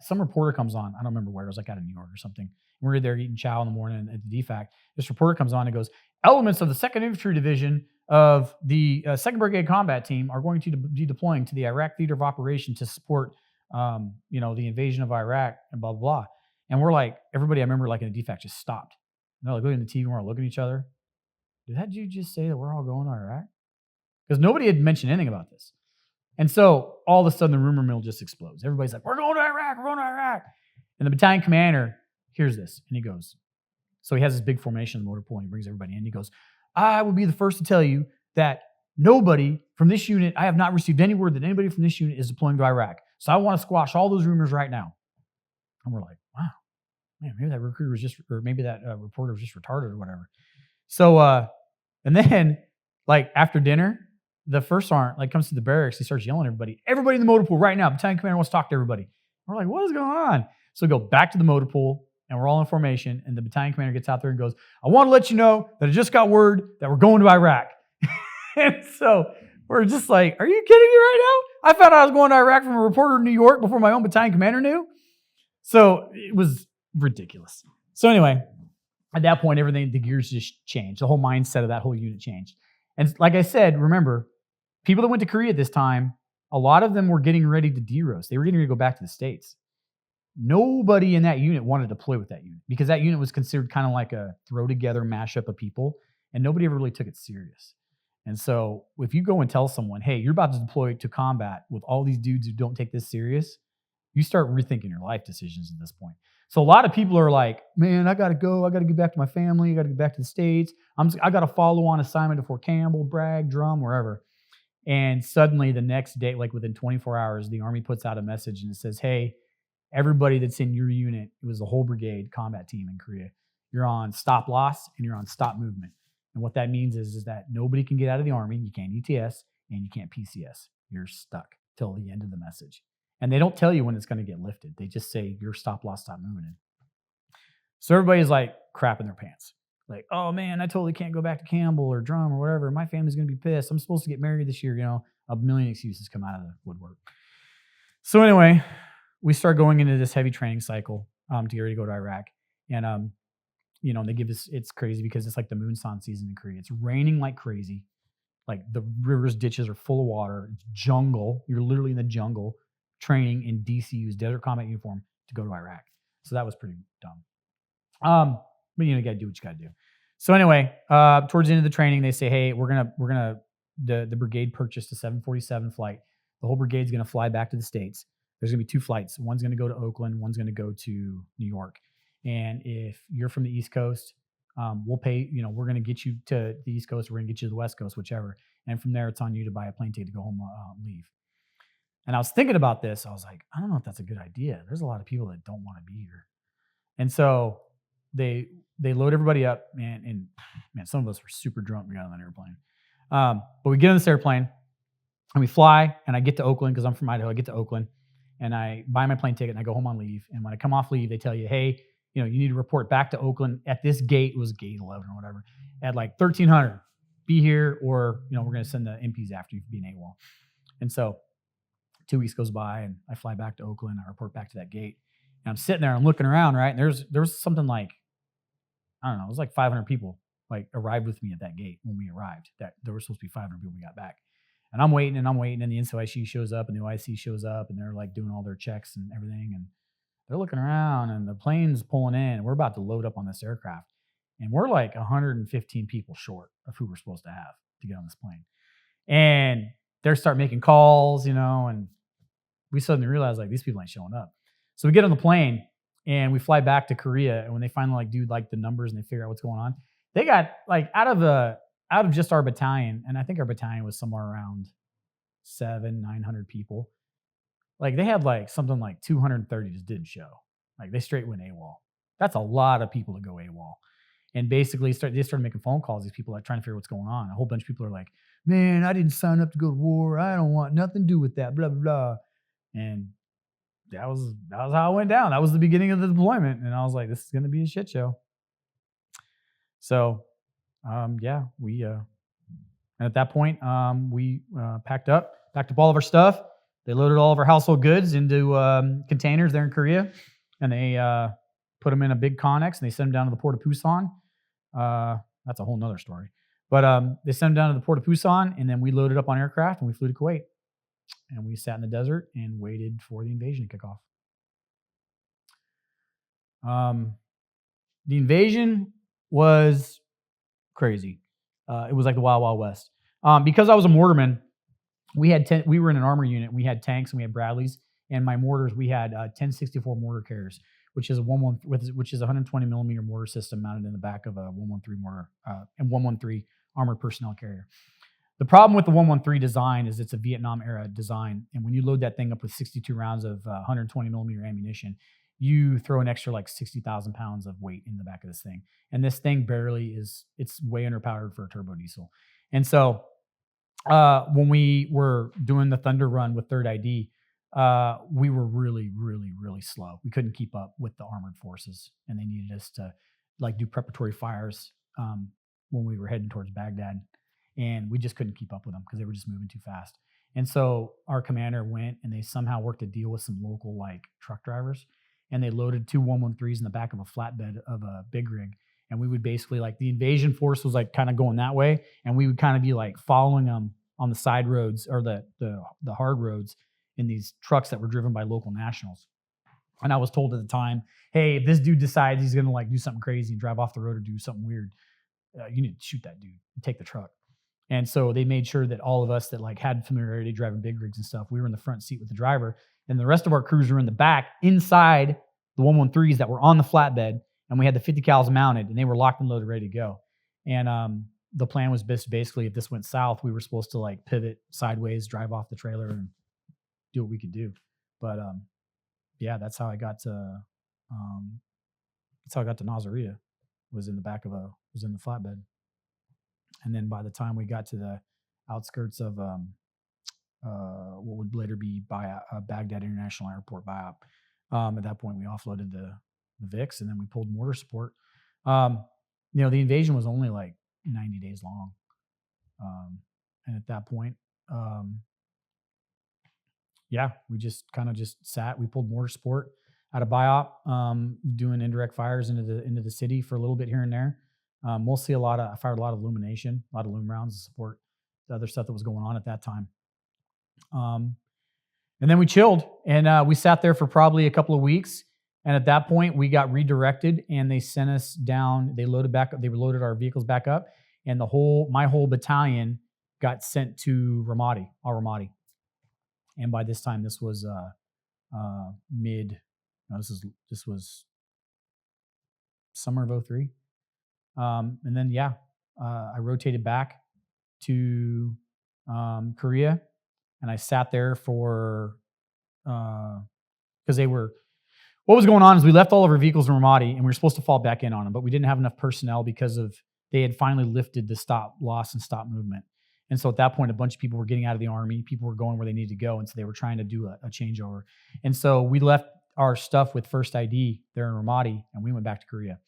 some reporter comes on. I don't remember where. It was like out of New York or something. We were there eating chow in the morning at the DFAC. This reporter comes on and goes, "Elements of the 2nd Infantry Division of the 2nd Brigade Combat Team are going to be deploying to the Iraq Theater of Operation to support, the invasion of Iraq and blah, blah, blah." And we're like, everybody I remember like in the DFAC just stopped. And they're like looking at the TV and we're looking at each other. Did that dude just say that we're all going to Iraq? Because nobody had mentioned anything about this. And so all of a sudden the rumor mill just explodes. Everybody's like, "We're going to Iraq, we're going to Iraq." And the battalion commander hears this and he goes, so he has this big formation in the motor pool and he brings everybody in. He goes, "I will be the first to tell you that nobody from this unit, I have not received any word that anybody from this unit is deploying to Iraq. So I want to squash all those rumors right now." And we're like, wow, man, maybe that recruiter was just, or maybe that reporter was just retarded or whatever. So, and then like after dinner, the first sergeant like comes to the barracks. He starts yelling at everybody in the motor pool right now. Battalion commander wants to talk to everybody. We're like, what is going on? So we go back to the motor pool and we're all in formation. And the battalion commander gets out there and goes, I want to let you know that I just got word that we're going to Iraq. And so we're just like, are you kidding me right now? I found out I was going to Iraq from a reporter in New York before my own battalion commander knew. So it was ridiculous. So anyway, at that point, the gears just changed. The whole mindset of that whole unit changed. And like I said, remember, people that went to Korea at this time, a lot of them were getting ready to deroast. They were getting ready to go back to the States. Nobody in that unit wanted to deploy with that unit because that unit was considered kind of like a throw together mashup of people, and nobody ever really took it serious. And so if you go and tell someone, hey, you're about to deploy to combat with all these dudes who don't take this serious, you start rethinking your life decisions at this point. So a lot of people are like, man, I got to go. I got to get back to my family. I got to get back to the States. I got to follow on assignment to Fort Campbell, Bragg, Drum, wherever. And suddenly the next day, like within 24 hours, the Army puts out a message and it says, hey, everybody that's in your unit, it was the whole brigade combat team in Korea, you're on stop loss and you're on stop movement. And what that means is that nobody can get out of the Army. You can't ETS and you can't PCS. You're stuck till the end of the message. And they don't tell you when it's going to get lifted. They just say you're stop loss, stop moving. So everybody's like crapping their pants. Like, oh man, I totally can't go back to Campbell or Drum or whatever. My family's going to be pissed. I'm supposed to get married this year. A million excuses come out of the woodwork. So anyway, we start going into this heavy training cycle to get ready to go to Iraq. And, they give us, it's crazy because it's like the Moonsan season in Korea. It's raining like crazy. Like the rivers, ditches are full of water. It's jungle. You're literally in the jungle training in DCU's Desert Combat Uniform to go to Iraq. So that was pretty dumb. But you got to do what you got to do. So anyway, towards the end of the training, they say, hey, the brigade purchased a 747 flight. The whole brigade's going to fly back to the States. There's going to be 2 flights. One's going to go to Oakland. One's going to go to New York. And if you're from the East Coast, we'll pay, we're going to get you to the East Coast. We're going to get you to the West Coast, whichever. And from there, it's on you to buy a plane ticket to go home, leave. And I was thinking about this. I was like, I don't know if that's a good idea. There's a lot of people that don't want to be here. And so they load everybody up, man. And man, some of us were super drunk. We got on that airplane. But we get on this airplane and we fly. And I get to Oakland because I'm from Idaho. I get to Oakland and I buy my plane ticket and I go home on leave. And when I come off leave, they tell you, hey, you need to report back to Oakland at this gate. It was gate 11 or whatever. At like 1300, be here, or we're going to send the MPs after you for being AWOL. And so 2 weeks goes by and I fly back to Oakland. I report back to that gate. And I'm sitting there, I'm looking around, right? And there was something like, I don't know, it was like 500 people like arrived with me at that gate when we arrived. That there were supposed to be 500 people when we got back. And I'm waiting, and the NCOIC shows up and the OIC shows up and they're like doing all their checks and everything. And they're looking around and the plane's pulling in and we're about to load up on this aircraft. And we're like 115 people short of who we're supposed to have to get on this plane. And they start making calls, and we suddenly realize like these people ain't showing up. So we get on the plane and we fly back to Korea. And when they finally like do like the numbers and they figure out what's going on, they got like out of just our battalion, and I think our battalion was somewhere around 900 people. Like they had like something like 230 just didn't show. Like they straight went AWOL. That's a lot of people to go AWOL. And basically they started making phone calls. These people like trying to figure out what's going on. A whole bunch of people are like, man, I didn't sign up to go to war. I don't want nothing to do with that, blah, blah, blah. And that was how it went down. That was the beginning of the deployment. And I was like, this is going to be a shit show. So, we, and at that point, we packed up all of our stuff. They loaded all of our household goods into containers there in Korea, and they put them in a big Connex, and they sent them down to the port of Busan. That's a whole nother story. But they sent them down to the port of Busan, and then we loaded up on aircraft, and we flew to Kuwait. And we sat in the desert and waited for the invasion to kick off. The invasion was crazy. It was like the Wild Wild West. Because I was a mortarman, we were in an armor unit. We had tanks and we had Bradleys, and my mortars, we had 1064 mortar carriers, which is a 120 millimeter mortar system mounted in the back of a 113 mortar and 113 armored personnel carrier. The problem with the 113 design is it's a Vietnam era design, and when you load that thing up with 62 rounds of 120 millimeter ammunition, you throw an extra like 60,000 pounds of weight in the back of this thing. And this thing it's way underpowered for a turbo diesel. And so when we were doing the Thunder Run with 3rd ID, we were really, really, really slow. We couldn't keep up with the armored forces, and they needed us to like do preparatory fires when we were heading towards Baghdad, and we just couldn't keep up with them because they were just moving too fast. And so our commander went and they somehow worked a deal with some local like truck drivers, and they loaded 2 113s in the back of a flatbed of a big rig. And we would basically like the invasion force was like kind of going that way, and we would kind of be like following them on the side roads or the hard roads in these trucks that were driven by local nationals. And I was told at the time, hey, if this dude decides he's going to like do something crazy and drive off the road or do something weird, you need to shoot that dude and take the truck. And so they made sure that all of us that like had familiarity driving big rigs and stuff, we were in the front seat with the driver, and the rest of our crews were in the back inside the 113s that were on the flatbed, and we had the 50 cals mounted, and they were locked and loaded, ready to go. And the plan was basically if this went south, we were supposed to like pivot sideways, drive off the trailer, and do what we could do. But yeah, that's how I got to Nasiriyah, was in the flatbed. And then by the time we got to the outskirts of what would later be Baghdad International Airport, BIAP, at that point we offloaded the VIX, and then we pulled mortar support. The invasion was only like 90 days long. And at that point, we just kind of just sat. We pulled mortar support out of BIAP, doing indirect fires into the city for a little bit here and there. Mostly I fired a lot of illumination, a lot of loom rounds to support the other stuff that was going on at that time. And then we chilled, and we sat there for probably a couple of weeks. And at that point, we got redirected, and they sent us down. They loaded our vehicles back up, and my whole battalion got sent to Ramadi, al-Ramadi. And by this time, this was this was summer of 2003. And then, I rotated back to Korea, and I sat there for, because what was going on is we left all of our vehicles in Ramadi, and we were supposed to fall back in on them, but we didn't have enough personnel because they had finally lifted the stop loss and stop movement. And so at that point, a bunch of people were getting out of the Army. People were going where they needed to go. And so they were trying to do a changeover. And so we left our stuff with 1st ID there in Ramadi, and we went back to Korea.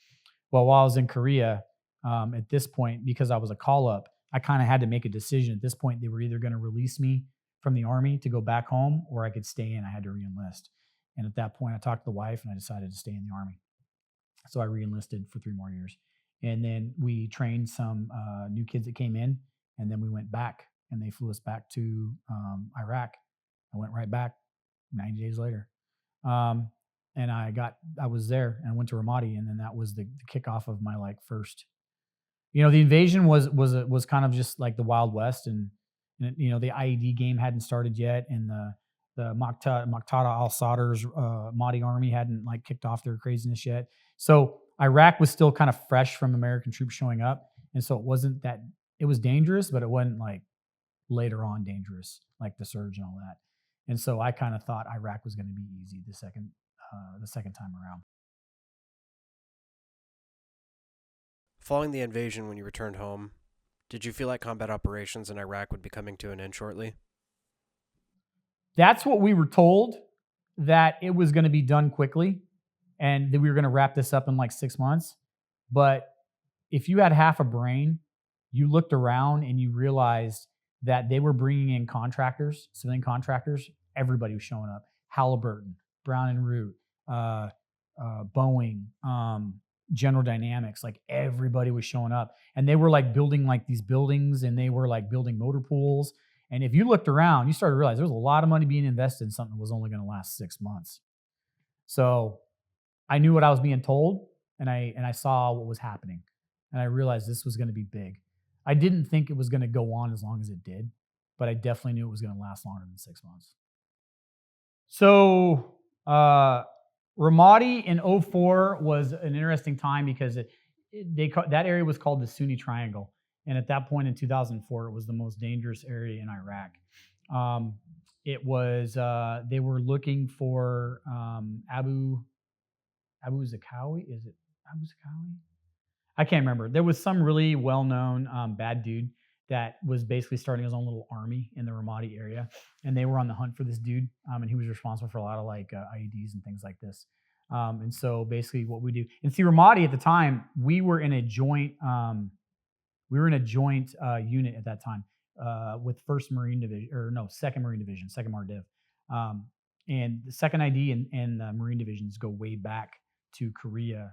Well, while I was in Korea, at this point, because I was a call-up, I kind of had to make a decision. At this point, they were either going to release me from the Army to go back home, or I could stay in. I had to re-enlist. And at that point, I talked to the wife, and I decided to stay in the Army. So I re-enlisted for 3 more years. And then we trained some new kids that came in, and then we went back, and they flew us back to Iraq. I went right back 90 days later. And I was there, and I went to Ramadi, and then that was the kickoff of my like first. The invasion was kind of just like the Wild West, and the IED game hadn't started yet, and the Muqtada al-Sadr's Mahdi army hadn't like kicked off their craziness yet. So Iraq was still kind of fresh from American troops showing up, and so it was dangerous, but it wasn't like later on dangerous like the surge and all that. And so I kind of thought Iraq was going to be easy the second time around. Following the invasion, when you returned home, did you feel like combat operations in Iraq would be coming to an end shortly? That's what we were told, that it was going to be done quickly and that we were going to wrap this up in like 6 months. But if you had half a brain, you looked around and you realized that they were bringing in contractors, civilian contractors. Everybody was showing up. Halliburton, Brown and Root, Boeing, General Dynamics, like everybody was showing up, and they were like building like these buildings, and they were like building motor pools. And if you looked around, you started to realize there was a lot of money being invested in something that was only going to last 6 months. So I knew what I was being told, and I saw what was happening, and I realized this was going to be big. I didn't think it was going to go on as long as it did, but I definitely knew it was going to last longer than 6 months. So Ramadi in 2004 was an interesting time because that area was called the Sunni Triangle. And at that point in 2004, it was the most dangerous area in Iraq. It was, they were looking for Abu Zakawi. Is it Abu Zakawi? I can't remember. There was some really well-known bad dude that was basically starting his own little army in the Ramadi area, and they were on the hunt for this dude, and he was responsible for a lot of like IEDs and things like this. And so basically, what we do, and see, Ramadi at the time, we were in a joint unit at that time with First Marine Division, or no, Second Marine Division, Second Mar Div, and the Second ID and the Marine Divisions go way back to Korea,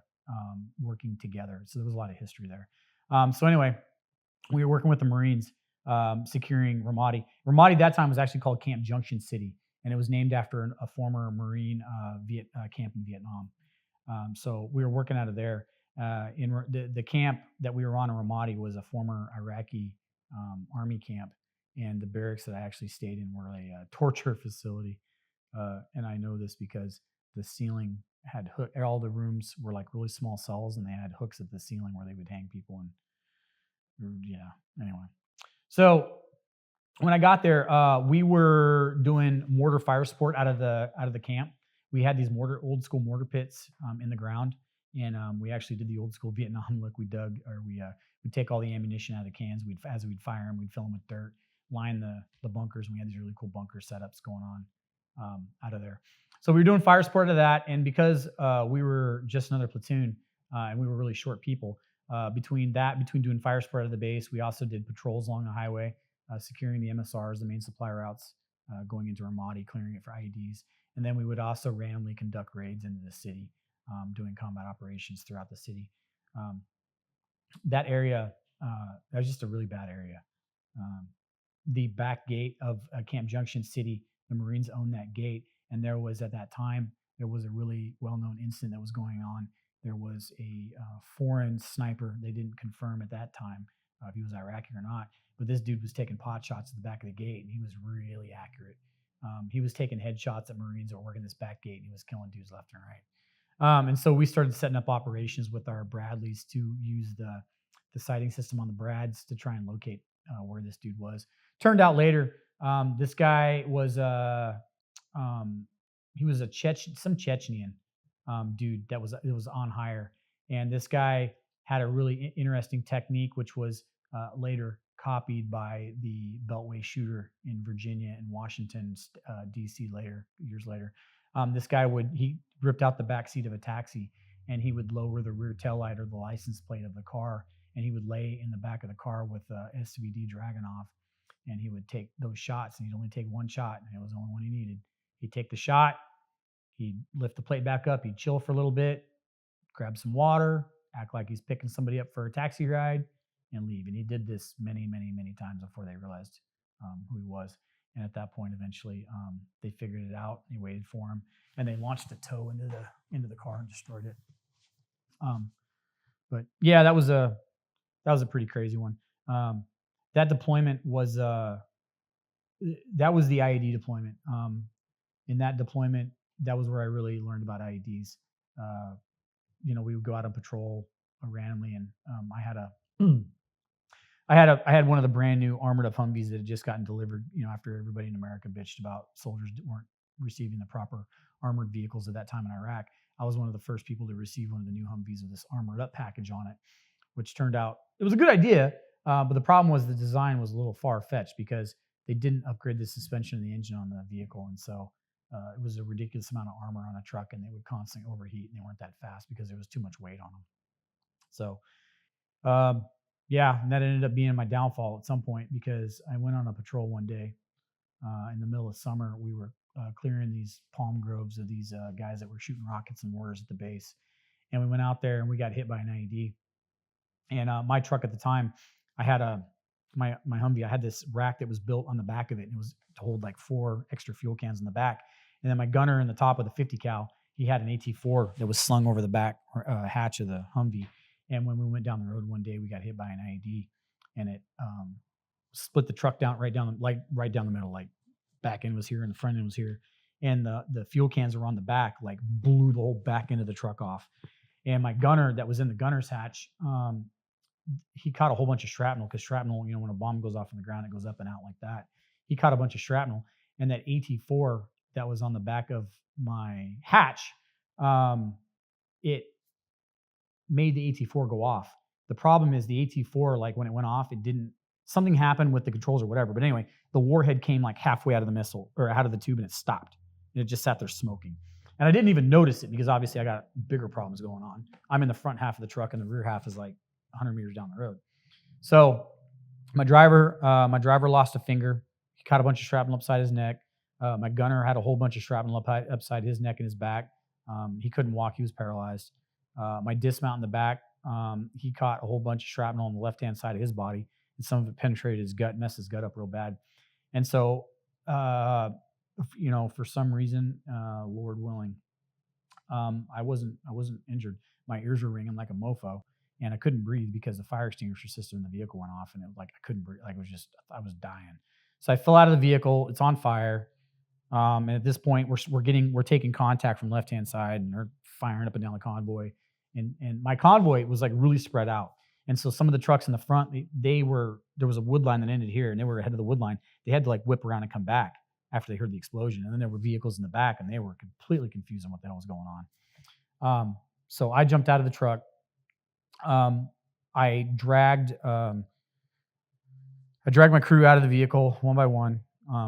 working together. So there was a lot of history there. So anyway, we were working with the Marines, securing Ramadi. Ramadi that time was actually called Camp Junction City, and it was named after a former Marine camp in Vietnam. So we were working out of there. The camp that we were on in Ramadi was a former Iraqi army camp, and the barracks that I actually stayed in were a torture facility. And I know this because the ceiling had all the rooms were like really small cells, and they had hooks at the ceiling where they would hang people. And yeah, anyway. So when I got there, we were doing mortar fire support out of the camp. We had these old school mortar pits in the ground, and we actually did the old school Vietnam look. We dug, or we'd take all the ammunition out of the cans. As we'd fire them, we'd fill them with dirt, line the bunkers, and we had these really cool bunker setups going on out of there. So we were doing fire support of that, and because we were just another platoon and we were really short people, between doing fire support out of the base, we also did patrols along the highway, securing the MSRs, the main supply routes, going into Ramadi, clearing it for IEDs. And then we would also randomly conduct raids into the city, doing combat operations throughout the city. That area, that was just a really bad area. The back gate of Camp Junction City, the Marines owned that gate. And there was, at that time, there was a really well-known incident that was going on. There was a foreign sniper. They didn't confirm at that time if he was Iraqi or not, but this dude was taking pot shots at the back of the gate, and he was really accurate. He was taking headshots at Marines that were working this back gate, and he was killing dudes left and right. And so we started setting up operations with our Bradleys to use the sighting system on the Brads to try and locate where this dude was. Turned out later, this guy was he was some Chechnyan dude that was on hire, and this guy had a really interesting technique, which was later copied by the Beltway shooter in Virginia and Washington, D.C. years later. This guy he ripped out the back seat of a taxi, and he would lower the rear taillight or the license plate of the car, and he would lay in the back of the car with SVD Dragunov, and he would take those shots, and he'd only take one shot, and it was the only one he needed. He'd take the shot, he'd lift the plate back up, he'd chill for a little bit, grab some water, act like he's picking somebody up for a taxi ride, and leave. And he did this many, many, many times before they realized who he was. And at that point, eventually, they figured it out. They waited for him, and they launched a tow into the car and destroyed it. But yeah, that was a pretty crazy one. That deployment was that was the IED deployment. In that deployment, that was where I really learned about IEDs. We would go out on patrol randomly, and I had one of the brand new armored up Humvees that had just gotten delivered. After everybody in America bitched about soldiers that weren't receiving the proper armored vehicles at that time in Iraq, I was one of the first people to receive one of the new Humvees with this armored up package on it, which turned out it was a good idea. But the problem was the design was a little far-fetched because they didn't upgrade the suspension and the engine on the vehicle, and so it was a ridiculous amount of armor on a truck, and they would constantly overheat, and they weren't that fast because there was too much weight on them. So, and that ended up being my downfall at some point, because I went on a patrol one day in the middle of summer. We were clearing these palm groves of these guys that were shooting rockets and mortars at the base, and we went out there and we got hit by an IED. And my truck at the time, I had my Humvee. I had this rack that was built on the back of it, and it was to hold like 4 extra fuel cans in the back. And then my gunner in the top of the 50 cal, he had an AT4 that was slung over the back hatch of the Humvee. And when we went down the road one day, we got hit by an IED, and it split the truck down right down the middle. Like, back end was here and the front end was here, and the fuel cans were on the back, like blew the whole back end of the truck off. And my gunner that was in the gunner's hatch, he caught a whole bunch of shrapnel, because shrapnel, when a bomb goes off on the ground, it goes up and out like that. He caught a bunch of shrapnel, and that AT4 that was on the back of my hatch, it made the AT4 go off. The problem is the AT4, like when it went off, it didn't something happened with the controls or whatever. But anyway, the warhead came like halfway out of the missile or out of the tube and it stopped. And it just sat there smoking. And I didn't even notice it because obviously I got bigger problems going on. I'm in the front half of the truck and the rear half is like 100 meters down the road. So my driver lost a finger. He caught a bunch of shrapnel upside his neck. My gunner had a whole bunch of shrapnel upside his neck and his back. He couldn't walk. He was paralyzed. My dismount in the back, he caught a whole bunch of shrapnel on the left-hand side of his body, and some of it penetrated his gut, messed his gut up real bad. And so, for some reason, Lord willing, I wasn't injured. My ears were ringing like a mofo, and I couldn't breathe because the fire extinguisher system in the vehicle went off, and it I couldn't breathe. Like I was dying. So I fell out of the vehicle. It's on fire. And at this point, we're taking contact from left-hand side, and they're firing up and down the convoy. And my convoy was like really spread out. And so some of the trucks in the front, there was a wood line that ended here, and they were ahead of the wood line. They had to like whip around and come back after they heard the explosion. And then there were vehicles in the back, and they were completely confused on what the hell was going on. So I jumped out of the truck. I dragged my crew out of the vehicle one by one.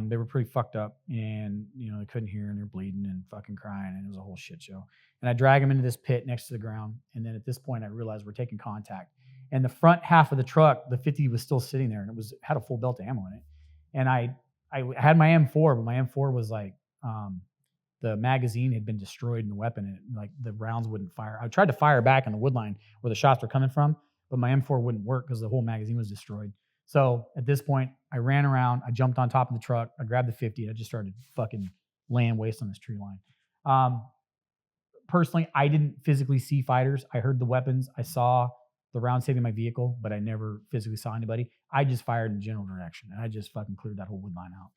They were pretty fucked up, and they couldn't hear, and they're bleeding and fucking crying, and it was a whole shit show. And I drag them into this pit next to the ground, and then at this point, I realized we're taking contact. And the front half of the truck, the 50 was still sitting there, and it had a full belt of ammo in it. And I had my M4, but my M4 was like the magazine had been destroyed in the weapon, and like the rounds wouldn't fire. I tried to fire back in the wood line where the shots were coming from, but my M4 wouldn't work because the whole magazine was destroyed. So at this point, I ran around, I jumped on top of the truck, I grabbed the 50, and I just started fucking laying waste on this tree line. Personally, I didn't physically see fighters. I heard the weapons. I saw the rounds hitting my vehicle, but I never physically saw anybody. I just fired in general direction, and I just fucking cleared that whole wood line out.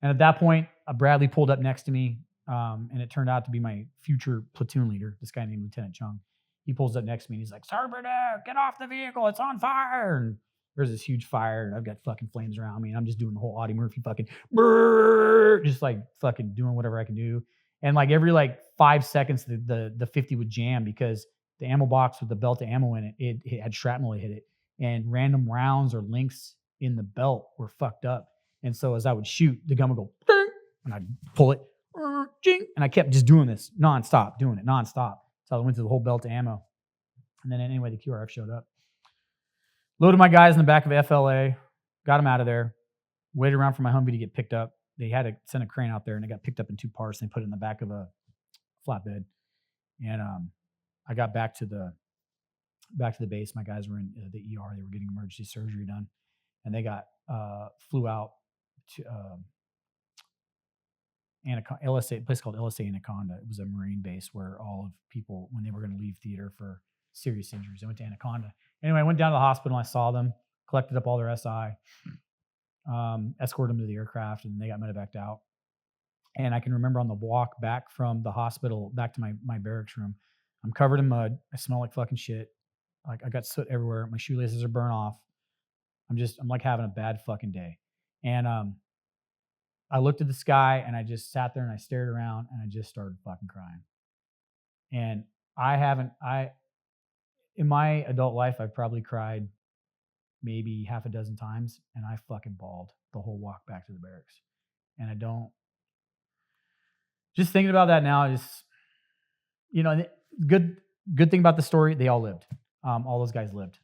And at that point, Bradley pulled up next to me, and it turned out to be my future platoon leader, this guy named Lieutenant Chung. He pulls up next to me, and he's like, "Sergeant, get off the vehicle. It's on fire." And there's this huge fire, and I've got fucking flames around me, and I'm just doing the whole Audie Murphy fucking brrr, just like fucking doing whatever I can do. And like every like 5 seconds, the 50 would jam because the ammo box with the belt of ammo in it, it had shrapnel that hit it, and random rounds or links in the belt were fucked up. And so as I would shoot, the gun would go, ding, and I'd pull it, ding, and I kept just doing this nonstop, doing it nonstop. So I went through the whole belt of ammo. And then anyway, the QRF showed up. Loaded my guys in the back of FLA, got them out of there, waited around for my Humvee to get picked up. They had to send a crane out there, and it got picked up in 2 parts, and they put it in the back of a flatbed. And I got back to the base. My guys were in the ER. They were getting emergency surgery done, and they got flew out to LSA, a place called LSA Anaconda. It was a Marine base where all of people, when they were going to leave theater for serious injuries, they went to Anaconda. Anyway, I went down to the hospital. I saw them, collected up all their SI, escorted them to the aircraft, and they got medevaced out. And I can remember on the walk back from the hospital back to my barracks room, I'm covered in mud. I smell like fucking shit. Like I got soot everywhere. My shoelaces are burnt off. I'm like having a bad fucking day. And I looked at the sky, and I just sat there and I stared around, and I just started fucking crying. And in my adult life, I've probably cried maybe half a dozen times, and I fucking bawled the whole walk back to the barracks. And I don't, just thinking about that now is, good thing about the story, they all lived. All those guys lived.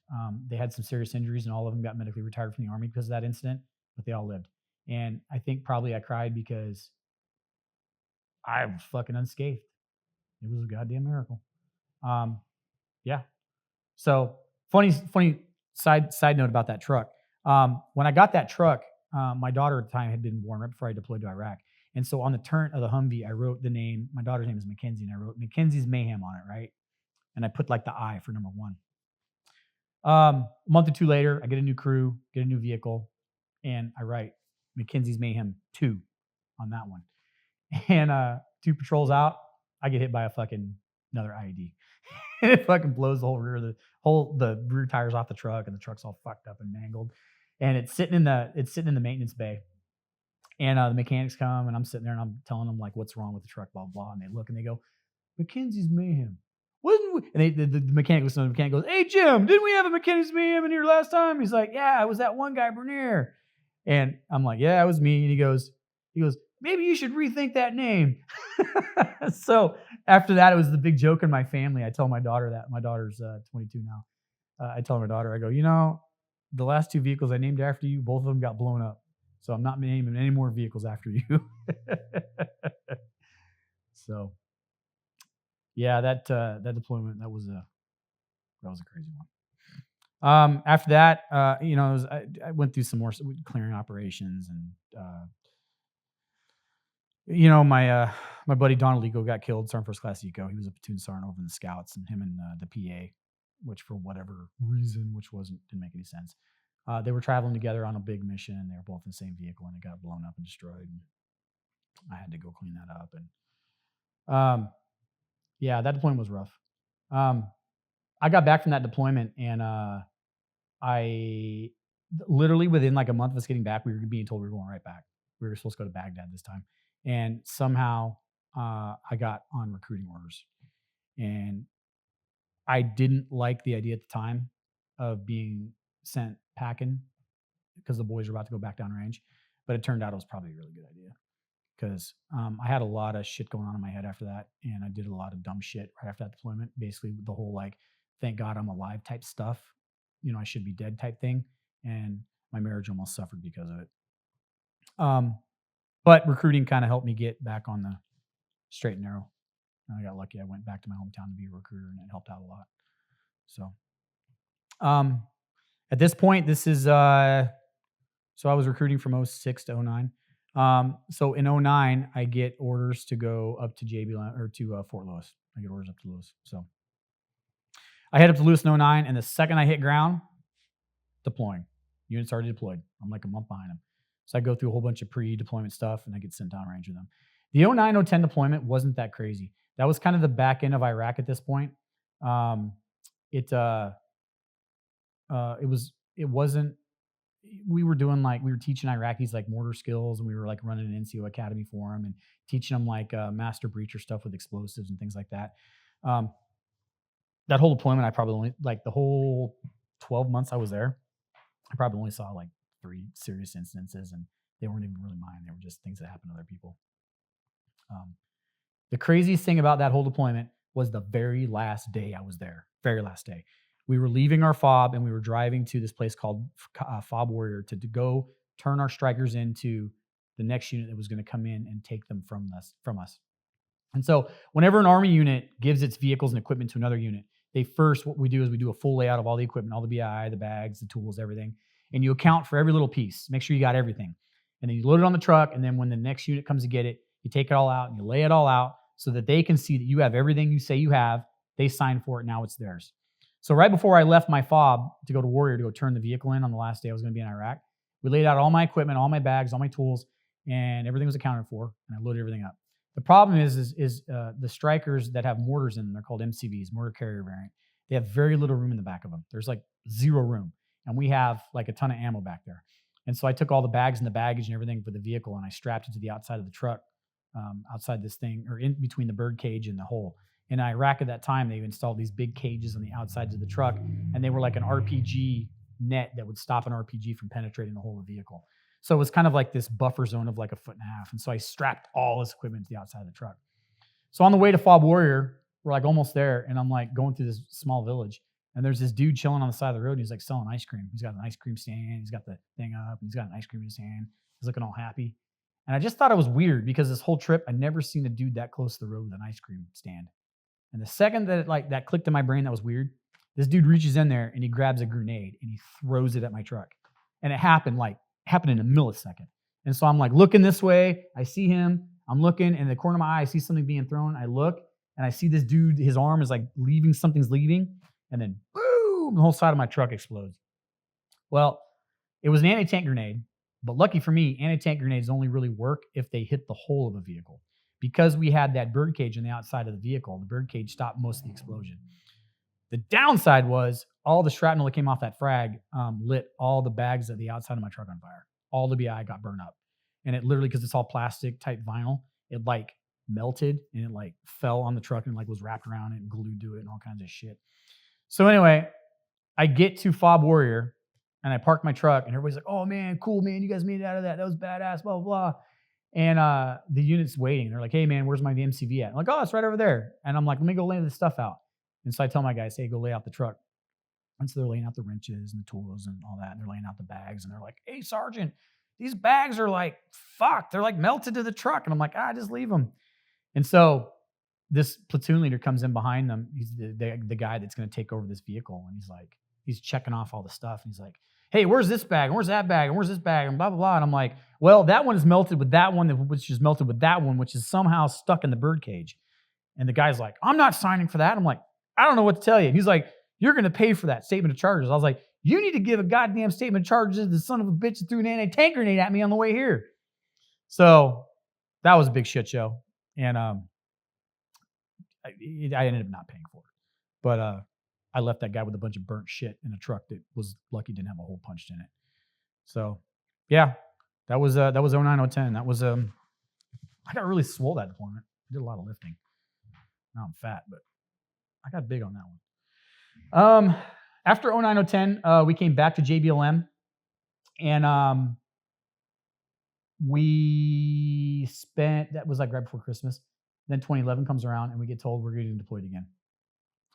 They had some serious injuries, and all of them got medically retired from the Army because of that incident, but they all lived. And I think probably I cried because I was fucking unscathed. It was a goddamn miracle. Yeah. So funny side note about that truck. When I got that truck, my daughter at the time had been born right before I deployed to Iraq. And so on the turret of the Humvee, I wrote the name. My daughter's name is Mackenzie, and I wrote Mackenzie's Mayhem on it, right? And I put like the I for number 1. A month or 2 later, I get a new crew, get a new vehicle, and I write Mackenzie's Mayhem 2 on that one. And 2 patrols out, I get hit by another IED. And it fucking blows the the rear tires off the truck, and the truck's all fucked up and mangled. And it's sitting in the maintenance bay. And the mechanics come, and I'm sitting there, and I'm telling them like what's wrong with the truck, blah blah. And they look and they go, Mackenzie's Mayhem. wasn't we? And the mechanic was, the mechanic goes, hey, Jim, didn't we have a mechanics museum in here last time? He's like, yeah, it was that one guy, Bernier. And I'm like, yeah, it was me. And he goes, maybe you should rethink that name. So after that, it was the big joke in my family. I tell my daughter that. My daughter's 22 now. I tell my daughter, I go, the last 2 vehicles I named after you, both of them got blown up. So I'm not naming any more vehicles after you. So, yeah, that deployment, that was a crazy one. After that, I went through some more clearing operations, and my buddy Don Aligo got killed, Sergeant First Class Eco. He was a platoon sergeant over in the Scouts, and him and the PA, which for whatever reason, didn't make any sense. They were traveling together on a big mission, and they were both in the same vehicle, and it got blown up and destroyed. And I had to go clean that up, and that deployment was rough. I got back from that deployment, and I literally within like a month of us getting back, we were being told we were going right back. We were supposed to go to Baghdad this time, and somehow I got on recruiting orders, and I didn't like the idea at the time of being sent packing because the boys were about to go back down range, but it turned out it was probably a really good idea because I had a lot of shit going on in my head after that, and I did a lot of dumb shit right after that deployment. Basically, the whole like, thank God I'm alive type stuff. I should be dead type thing, and my marriage almost suffered because of it. But recruiting kind of helped me get back on the straight and narrow. And I got lucky. I went back to my hometown to be a recruiter, and it helped out a lot. So, at this point, this is so I was recruiting from 06 to 09. So in 09, I get orders to go up to to Fort Lewis. I get orders up to Lewis. So I head up to Lewis in 09, and the second I hit ground, deploying. Units already deployed. I'm like a month behind them. So I go through a whole bunch of pre-deployment stuff, and I get sent downrange with them. The 09-010 deployment wasn't that crazy. That was kind of the back end of Iraq at this point. It wasn't. We were teaching Iraqis like mortar skills, and we were like running an NCO academy for them and teaching them like master breacher stuff with explosives and things like that. That whole deployment, I probably only, like the whole 12 months I was there, I probably only saw like 3 serious incidences, and they weren't even really mine. They were just things that happened to other people. The craziest thing about that whole deployment was the very last day I was there. Very last day. We were leaving our FOB, and we were driving to this place called FOB Warrior to go turn our strikers into the next unit that was going to come in and take them from us. And so whenever an Army unit gives its vehicles and equipment to another unit, what we do is we do a full layout of all the equipment, all the BI, the bags, the tools, everything. And you account for every little piece. Make sure you got everything. And then you load it on the truck, and then when the next unit comes to get it, you take it all out and you lay it all out so that they can see that you have everything you say you have. They sign for it. Now it's theirs. So right before I left my FOB to go to Warrior to go turn the vehicle in on the last day I was going to be in Iraq, we laid out all my equipment, all my bags, all my tools, and everything was accounted for, and I loaded everything up. The problem is the strikers that have mortars in them, they're called MCVs, mortar carrier variant. They have very little room in the back of them. There's like 0 room, and we have like a ton of ammo back there. And so I took all the bags and the baggage and everything for the vehicle, and I strapped it to the outside of the truck, outside this thing, or in between the bird cage and the hole. In Iraq at that time, they installed these big cages on the outsides of the truck, and they were like an RPG net that would stop an RPG from penetrating the whole of the vehicle. So it was kind of like this buffer zone of like 1.5 feet. And so I strapped all this equipment to the outside of the truck. So on the way to FOB Warrior, we're like almost there, and I'm like going through this small village, and there's this dude chilling on the side of the road, and he's like selling ice cream. He's got an ice cream stand, he's got the thing up, and he's got an ice cream in his hand. He's looking all happy. And I just thought it was weird because this whole trip, I'd never seen a dude that close to the road with an ice cream stand. And the second that that clicked in my brain that was weird, this dude reaches in there and he grabs a grenade and he throws it at my truck. And it happened in a millisecond. And so I'm like looking this way, I see him, I'm looking, and in the corner of my eye, I see something being thrown. I look and I see this dude, his arm is like leaving, something's leaving, and then boom, the whole side of my truck explodes. Well, it was an anti-tank grenade, but lucky for me, anti-tank grenades only really work if they hit the hull of a vehicle. Because we had that bird cage on the outside of the vehicle, the bird cage stopped most of the explosion. The downside was all the shrapnel that came off that frag lit all the bags at the outside of my truck on fire. All the BI got burned up. And it literally, because it's all plastic type vinyl, it like melted and it like fell on the truck and like was wrapped around it and glued to it and all kinds of shit. So anyway, I get to Fob Warrior and I park my truck and everybody's like, "Oh man, cool man, you guys made it out of that. That was badass, blah, blah, blah." And the unit's waiting. They're like, "Hey man, where's my MCV at?" I'm like, "Oh, it's right over there." And I'm like, "Let me go lay this stuff out." And so I tell my guys, "Hey, go lay out the truck." And so they're laying out the wrenches and the tools and all that. And they're laying out the bags. And they're like, "Hey, Sergeant, these bags are like, fuck. They're like melted to the truck." And I'm like, "Just leave them." And so this platoon leader comes in behind them. He's the guy that's going to take over this vehicle. And he's checking off all the stuff. And he's like, "Hey, where's this bag? And where's that bag? And where's this bag?" And blah, blah, blah. And I'm like, "Well, that one is melted with that one, which is melted with that one, which is somehow stuck in the bird cage." And the guy's like, "I'm not signing for that." I'm like, "I don't know what to tell you." And he's like, "You're going to pay for that statement of charges." I was like, "You need to give a goddamn statement of charges to the son of a bitch that threw an anti-tank grenade at me on the way here." So that was a big shit show. And I ended up not paying for it. But I left that guy with a bunch of burnt shit in a truck that was lucky didn't have a hole punched in it. So yeah, that was 09, 010. That was I got really swole that deployment. I did a lot of lifting. Now I'm fat, but I got big on that one. After 09, 010, we came back to JBLM, and we spent, that was like right before Christmas. Then 2011 comes around and we get told we're getting deployed again.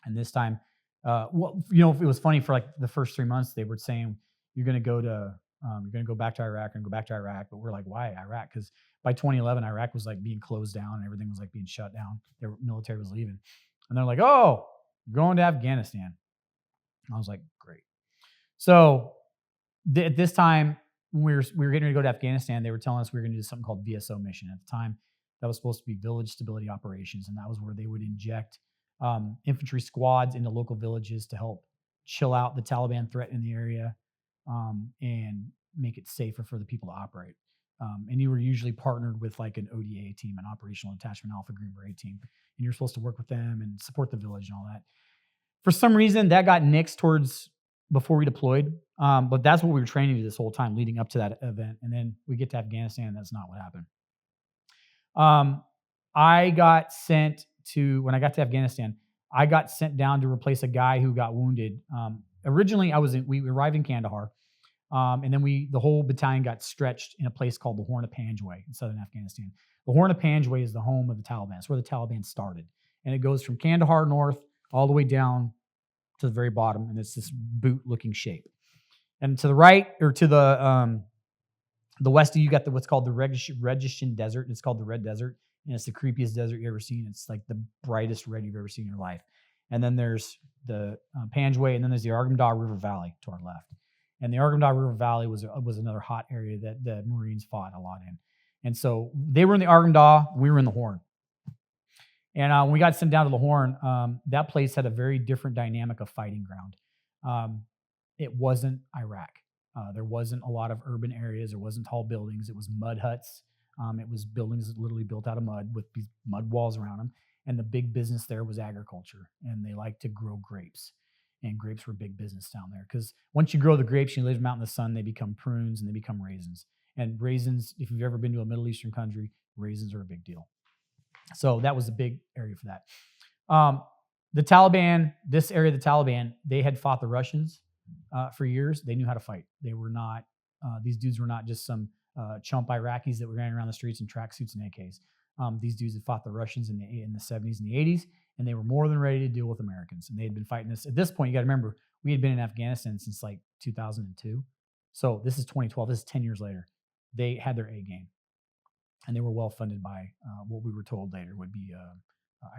And this time, well, you know, it was funny for like the first 3 months, they were saying, you're going to go back to Iraq and go back to Iraq. But we're like, why Iraq? Because by 2011, Iraq was like being closed down and everything was like being shut down. Their military was leaving. And they're like, "Oh, you're going to Afghanistan." And I was like, great. So at this time, when we were getting ready to go to Afghanistan, they were telling us we were going to do something called VSO mission. At the time, that was supposed to be Village Stability Operations, and that was where they would inject infantry squads into local villages to help chill out the Taliban threat in the area and make it safer for the people to operate. And you were usually partnered with like an ODA team, an Operational Attachment Alpha Green Beret team, and you're supposed to work with them and support the village and all that. For some reason, that got nixed towards before we deployed, but that's what we were training to this whole time leading up to that event. And then we get to Afghanistan, and that's not what happened. I got sent to, when I got to Afghanistan, I got sent down to replace a guy who got wounded. Originally, we arrived in Kandahar, and then the whole battalion got stretched in a place called the Horn of Panjwai in southern Afghanistan. The Horn of Panjwai is the home of the Taliban. It's where the Taliban started. And it goes from Kandahar north all the way down to the very bottom, and it's this boot-looking shape. And to the right, or to the west of you, got what's called the Registan Desert. It's called the Red Desert, and it's the creepiest desert you've ever seen. It's like the brightest red you've ever seen in your life. And then there's the Panjwai, and then there's the Arghamdah River Valley to our left. And the Arghamdah River Valley was another hot area that the Marines fought a lot in. And so they were in the Arghamdah, we were in the Horn. And when we got sent down to the Horn, that place had a very different dynamic of fighting ground. It wasn't Iraq. There wasn't a lot of urban areas. There wasn't tall buildings. It was mud huts. It was buildings literally built out of mud with these mud walls around them. And the big business there was agriculture. And they liked to grow grapes. And grapes were big business down there. Because once you grow the grapes, you leave them out in the sun, they become prunes and they become raisins. And raisins, if you've ever been to a Middle Eastern country, raisins are a big deal. So that was a big area for that. The Taliban, this area of the Taliban, they had fought the Russians for years. They knew how to fight. They were not, these dudes were not just some chump Iraqis that were running around the streets in tracksuits and AKs. These dudes had fought the Russians in the 70s and the 80s, and they were more than ready to deal with Americans. And they had been fighting this. At this point, you got to remember, we had been in Afghanistan since like 2002. So this is 2012. This is 10 years later. They had their A game. And they were well funded by what we were told later would be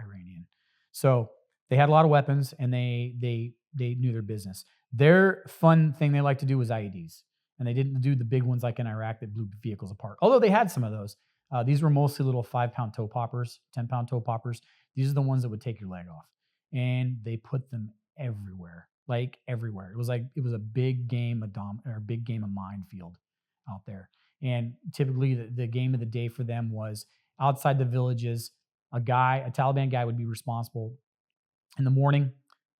Iranian. So they had a lot of weapons, and they knew their business. Their fun thing they liked to do was IEDs, and they didn't do the big ones like in Iraq that blew vehicles apart. Although they had some of those. These were mostly little 5-pound toe poppers, 10-pound toe poppers. These are the ones that would take your leg off, and they put them everywhere, like everywhere. It was a big game of minefield out there. And typically the game of the day for them was outside the villages, a Taliban guy would be responsible in the morning,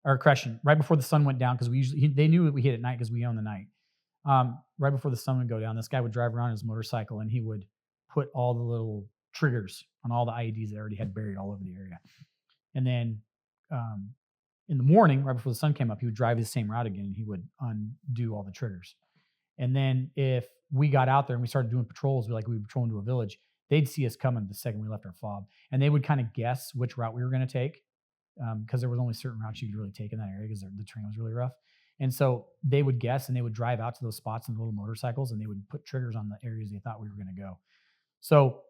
or correction, right before the sun went down, because they knew that we hit at night because we own the night. Right before the sun would go down, this guy would drive around his motorcycle and he would put all the little triggers on all the IEDs they already had buried all over the area. And then in the morning, right before the sun came up, he would drive the same route again and he would undo all the triggers. And then if we got out there and we started doing patrols, like we would patrol into a village, they'd see us coming the second we left our fob. And they would kind of guess which route we were going to take, because there was only certain routes you could really take in that area because the terrain was really rough. And so they would guess and they would drive out to those spots in little motorcycles and they would put triggers on the areas they thought we were going to go. So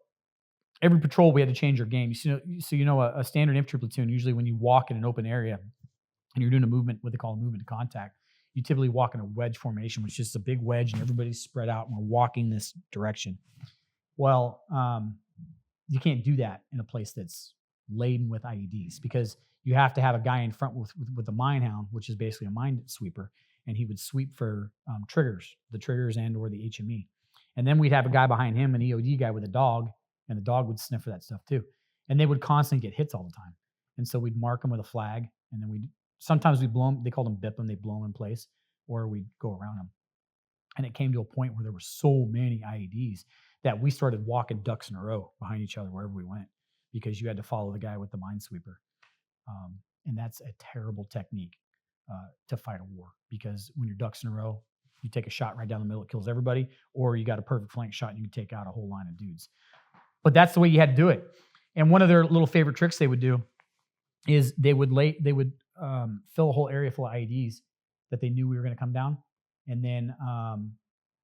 every patrol, we had to change our game. A standard infantry platoon, usually when you walk in an open area and you're doing a movement, what they call a movement to contact, you typically walk in a wedge formation, which is just a big wedge and everybody's spread out and we're walking this direction. Well, you can't do that in a place that's laden with IEDs because you have to have a guy in front with a mine hound, which is basically a mine sweeper, and he would sweep for the triggers and or the HME. And then we'd have a guy behind him, an EOD guy with a dog, and the dog would sniff for that stuff too. And they would constantly get hits all the time. And so we'd mark them with a flag, and then sometimes we'd blow them. They called them BIP them. They'd blow them in place, or we'd go around them. And it came to a point where there were so many IEDs that we started walking ducks in a row behind each other wherever we went because you had to follow the guy with the minesweeper. And that's a terrible technique to fight a war because when you're ducks in a row, you take a shot right down the middle, it kills everybody, or you got a perfect flank shot and you can take out a whole line of dudes. But that's the way you had to do it. And one of their little favorite tricks they would do is they would fill a whole area full of IEDs that they knew we were going to come down. And then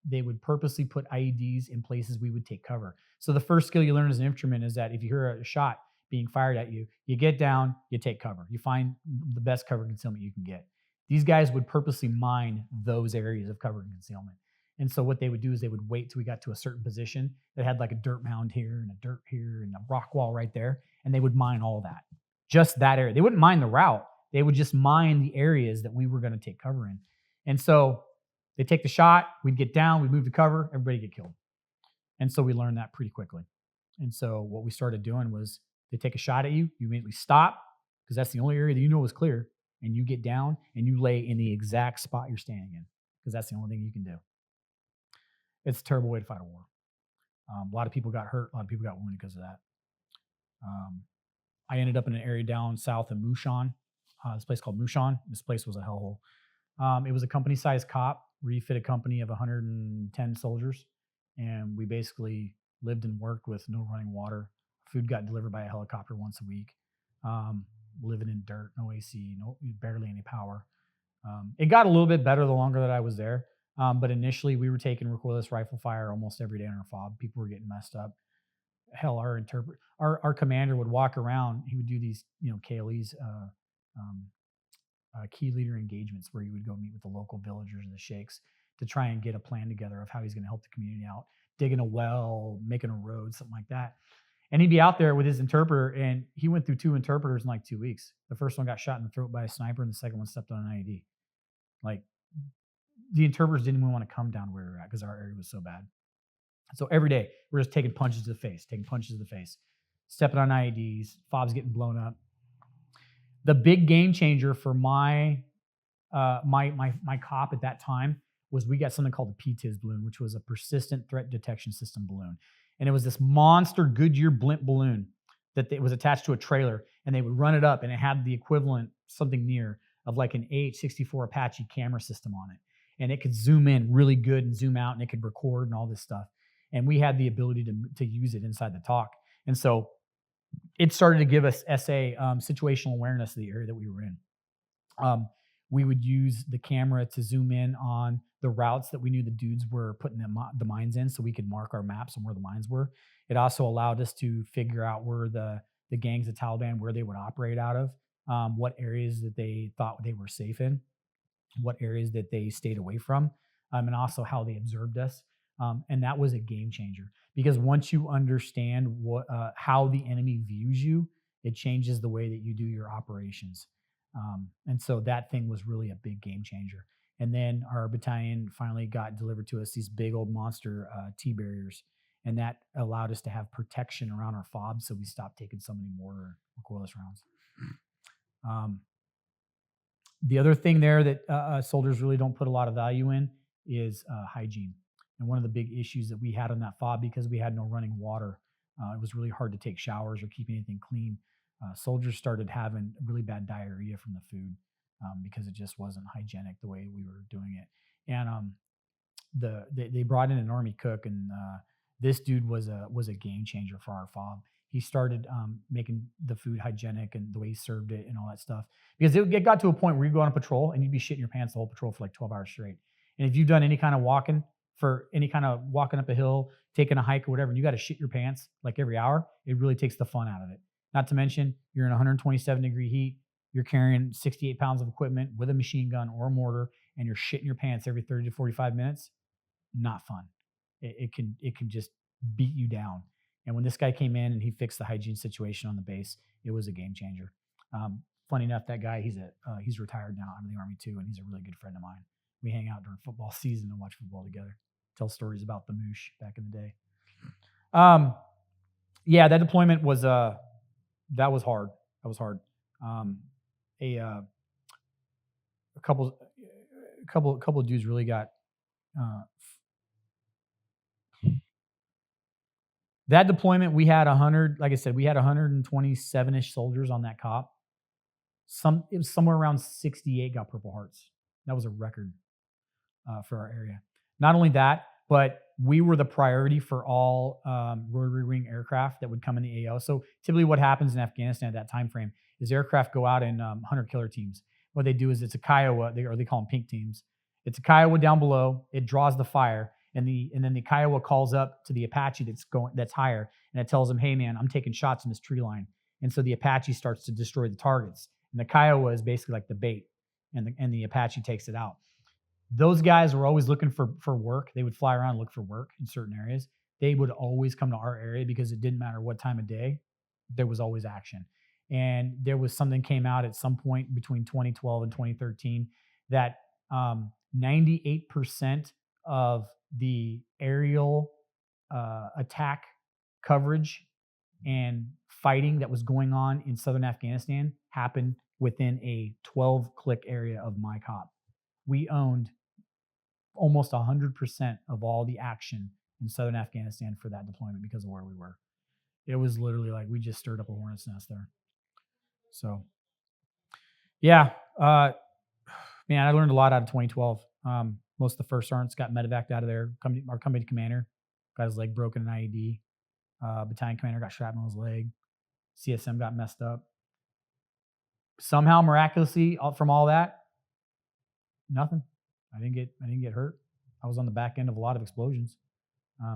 they would purposely put IEDs in places we would take cover. So the first skill you learn as an infantryman is that if you hear a shot being fired at you, you get down, you take cover. You find the best cover concealment you can get. These guys would purposely mine those areas of cover and concealment. And so what they would do is they would wait till we got to a certain position that had like a dirt mound here and a dirt here and a rock wall right there. And they would mine all that, just that area. They wouldn't mine the route. They would just mine the areas that we were going to take cover in. And so they take the shot, we'd get down, we'd move to cover, everybody get killed. And so we learned that pretty quickly. And so what we started doing was they take a shot at you, you immediately stop because that's the only area that you know is clear. And you get down and you lay in the exact spot you're standing in because that's the only thing you can do. It's a terrible way to fight a war. A lot of people got hurt. A lot of people got wounded because of that. I ended up in an area down south in Mushan, this place called Mushan. This place was a hellhole. It was a company-sized COP, refit a company of 110 soldiers. And we basically lived and worked with no running water. Food got delivered by a helicopter once a week. Living in dirt, no AC, barely any power. It got a little bit better the longer that I was there. But initially we were taking recoilless rifle fire almost every day in our fob. People were getting messed up. Hell, our commander would walk around. He would do these, KLEs, key leader engagements where he would go meet with the local villagers and the sheikhs to try and get a plan together of how he's going to help the community out, digging a well, making a road, something like that. And he'd be out there with his interpreter, and he went through 2 interpreters in like 2 weeks. The first one got shot in the throat by a sniper, and the second one stepped on an IED. Like, the interpreters didn't even want to come down where we were at because our area was so bad. So every day, we're just taking punches to the face, stepping on IEDs, fobs getting blown up. The big game changer for my COP at that time was we got something called the PTIS balloon, which was a persistent threat detection system balloon. And it was this monster Goodyear blimp balloon that was attached to a trailer, and they would run it up, and it had the equivalent, something near, of like an AH-64 Apache camera system on it. And it could zoom in really good and zoom out, and it could record and all this stuff. And we had the ability to use it inside the talk. And so it started to give us SA situational awareness of the area that we were in. We would use the camera to zoom in on the routes that we knew the dudes were putting the mines in, so we could mark our maps on where the mines were. It also allowed us to figure out where the gangs of Taliban, where they would operate out of, what areas that they thought they were safe in, what areas that they stayed away from, and also how they observed us. And that was a game changer because once you understand how the enemy views you, it changes the way that you do your operations. And so that thing was really a big game changer. And then our battalion finally got delivered to us these big old monster T-barriers, and that allowed us to have protection around our fobs, so we stopped taking so many mortar recoilless rounds. The other thing there that soldiers really don't put a lot of value in is hygiene. And one of the big issues that we had on that fob, because we had no running water, It was really hard to take showers or keep anything clean. Soldiers started having really bad diarrhea from the food because it just wasn't hygienic the way we were doing it. And they brought in an army cook, and this dude was a game changer for our FOB. He started making the food hygienic and the way he served it and all that stuff. Because it got to a point where you go on a patrol and you'd be shitting your pants the whole patrol for like 12 hours straight. And if you've done any kind of walking up a hill, taking a hike or whatever, and you got to shit your pants like every hour, it really takes the fun out of it. Not to mention, you're in 127-degree heat, you're carrying 68 pounds of equipment with a machine gun or a mortar, and you're shitting your pants every 30 to 45 minutes. Not fun. It can just beat you down. And when this guy came in and he fixed the hygiene situation on the base, it was a game changer. Funny enough, that guy, he's retired now out of the Army too, and he's a really good friend of mine. We hang out during football season and watch football together. Tell stories about the moosh back in the day. Yeah, that deployment was that was hard. That was hard. A couple of dudes really got that deployment. We had 100, like I said, we had 127-ish soldiers on that COP. It was somewhere around 68 got Purple Hearts. That was a record for our area. Not only that, but we were the priority for all rotary wing aircraft that would come in the AO. So typically what happens in Afghanistan at that time frame is aircraft go out in hunter-killer teams. What they do is it's a Kiowa, they call them pink teams. It's a Kiowa down below. It draws the fire, and then the Kiowa calls up to the Apache that's higher, and it tells them, "Hey man, I'm taking shots in this tree line." And so the Apache starts to destroy the targets, and the Kiowa is basically like the bait, and the Apache takes it out. Those guys were always looking for work. They would fly around and look for work in certain areas. They would always come to our area because it didn't matter what time of day, there was always action. And there was something came out at some point between 2012 and 2013 that 98% of the aerial attack coverage and fighting that was going on in southern Afghanistan happened within a 12-click area of my COP. We owned almost 100% of all the action in southern Afghanistan for that deployment because of where we were. It was literally like we just stirred up a hornet's nest there. So, yeah, man, I learned a lot out of 2012. Most of the first sergeants got medevaced out of there. Our company commander got his leg broken in IED. Battalion commander got shrapnel in his leg. CSM got messed up. Somehow, miraculously, from all that, nothing. I didn't get hurt. I was on the back end of a lot of explosions.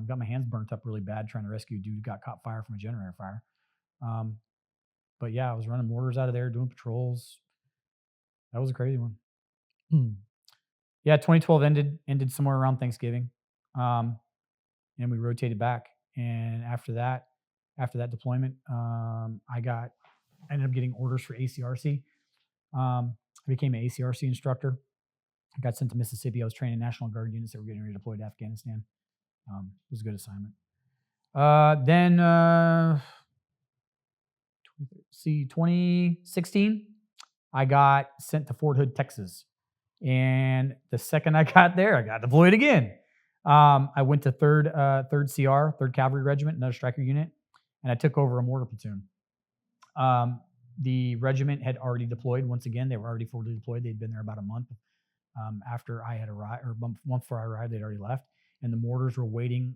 Got my hands burnt up really bad trying to rescue a dude who got caught fire from a generator fire. But yeah, I was running mortars out of there, doing patrols. That was a crazy one. Yeah, 2012 ended somewhere around Thanksgiving, and we rotated back. And after that deployment, I ended up getting orders for ACRC. I became an ACRC instructor. I got sent to Mississippi. I was training National Guard units that were getting redeployed to Afghanistan. It was a good assignment. Then 2016, I got sent to Fort Hood, Texas. And the second I got there, I got deployed again. I went to 3rd CR, 3rd Cavalry Regiment, another striker unit, and I took over a mortar platoon. The regiment had already deployed. Once again, they were already fully deployed. They'd been there about a month after I had arrived, or a month before I arrived, they'd already left. And the mortars were waiting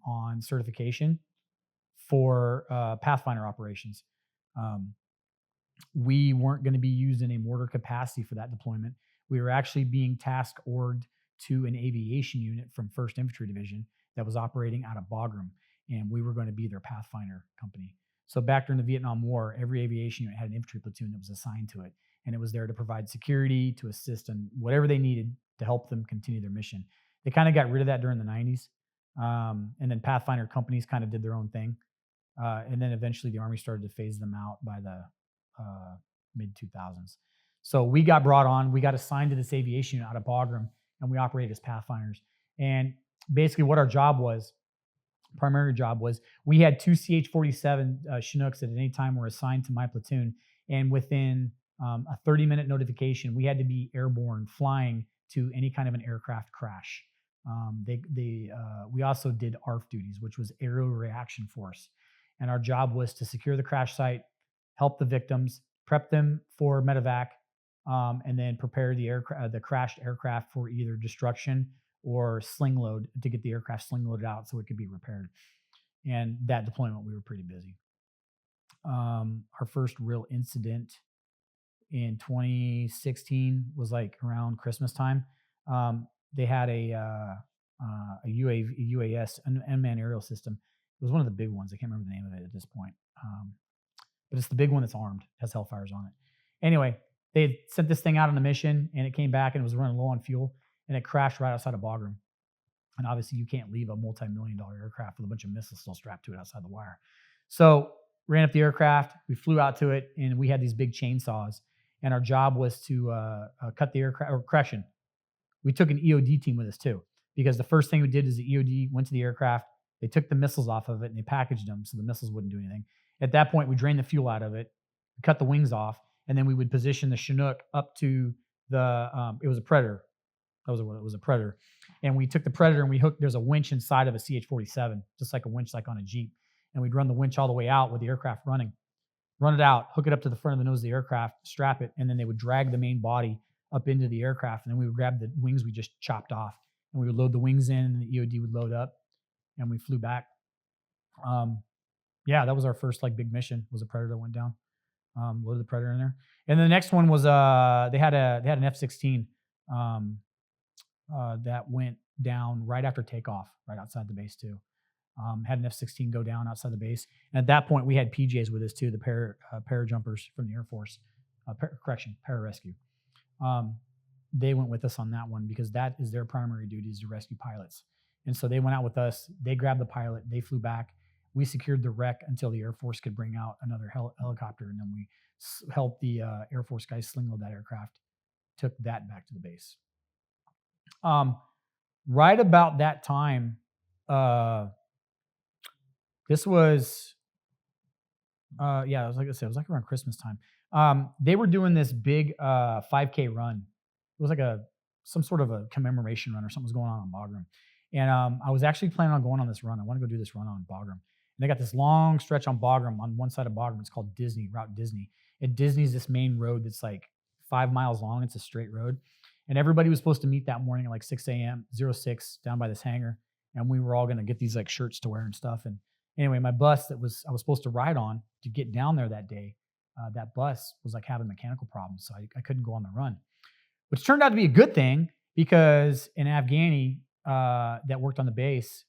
on certification for Pathfinder operations. We weren't going to be used in a mortar capacity for that deployment. We were actually being task-orged to an aviation unit from 1st Infantry Division that was operating out of Bagram, and we were going to be their Pathfinder company. So back during the Vietnam War, every aviation unit had an infantry platoon that was assigned to it, and it was there to provide security, to assist in whatever they needed to help them continue their mission. They kind of got rid of that during the 90s, and then Pathfinder companies kind of did their own thing, and then eventually the Army started to phase them out by the mid-2000s. So we got brought on, we got assigned to this aviation unit out of Bagram, and we operated as Pathfinders. And basically what our primary job was, we had 2 CH-47 Chinooks that at any time were assigned to my platoon. And within a 30-minute notification, we had to be airborne, flying to any kind of an aircraft crash. We also did ARF duties, which was Aerial Reaction Force. and our job was to secure the crash site, help the victims, prep them for medevac, and then prepare the crashed aircraft for either destruction or sling load to get the aircraft sling loaded out so it could be repaired. And that deployment, we were pretty busy. Our first real incident in 2016 was like around Christmas time. They had a UAS, an unmanned aerial system. It was one of the big ones. I can't remember the name of it at this point. But it's the big one that's armed, has Hellfires on it. Anyway, they had sent this thing out on a mission, and it came back and it was running low on fuel, and it crashed right outside of Bagram. And obviously, you can't leave a multi-million-dollar aircraft with a bunch of missiles still strapped to it outside the wire. So ran up the aircraft, we flew out to it, and we had these big chainsaws. And our job was to cut the aircraft, or crashing. We took an EOD team with us too, because the first thing we did is the EOD went to the aircraft, they took the missiles off of it, and they packaged them so the missiles wouldn't do anything. At that point, we drained the fuel out of it, cut the wings off, and then we would position the Chinook up to the, it was a Predator. It was a Predator. And we took the Predator and we hooked, there's a winch inside of a CH-47, just like a winch like on a Jeep. And we'd run the winch all the way out with the aircraft running, run it out, hook it up to the front of the nose of the aircraft, strap it, and then they would drag the main body up into the aircraft. And then we would grab the wings we just chopped off, and we would load the wings in, and the EOD would load up, and we flew back. Yeah, that was our first like big mission, was a Predator that went down. Loaded the Predator in there. And then the next one was they had an F-16 that went down right after takeoff, right outside the base too. Had an F-16 go down outside the base. And at that point, we had PJs with us too, the parajumpers from the Air Force, pararescue. They went with us on that one because that is their primary duty, is to rescue pilots. And so they went out with us. They grabbed the pilot. They flew back. We secured the wreck until the Air Force could bring out another helicopter, and then we helped the Air Force guys sling load that aircraft, took that back to the base. Right about that time, this was, it was like I said, it was like around Christmas time. They were doing this big 5K run. It was like some sort of a commemoration run or something was going on Bagram. And I was actually planning on going on this run. I want to go do this run on Bagram. And they got this long stretch on Bagram, on one side of Bagram. It's called Route Disney. And Disney's this main road that's like 5 miles long. It's a straight road. And everybody was supposed to meet that morning at like 6 a.m., 06, down by this hangar. And we were all going to get these like shirts to wear and stuff. And anyway, my bus I was supposed to ride on to get down there that day, that bus was like having mechanical problems. So I couldn't go on the run, which turned out to be a good thing, because an Afghani that worked on the base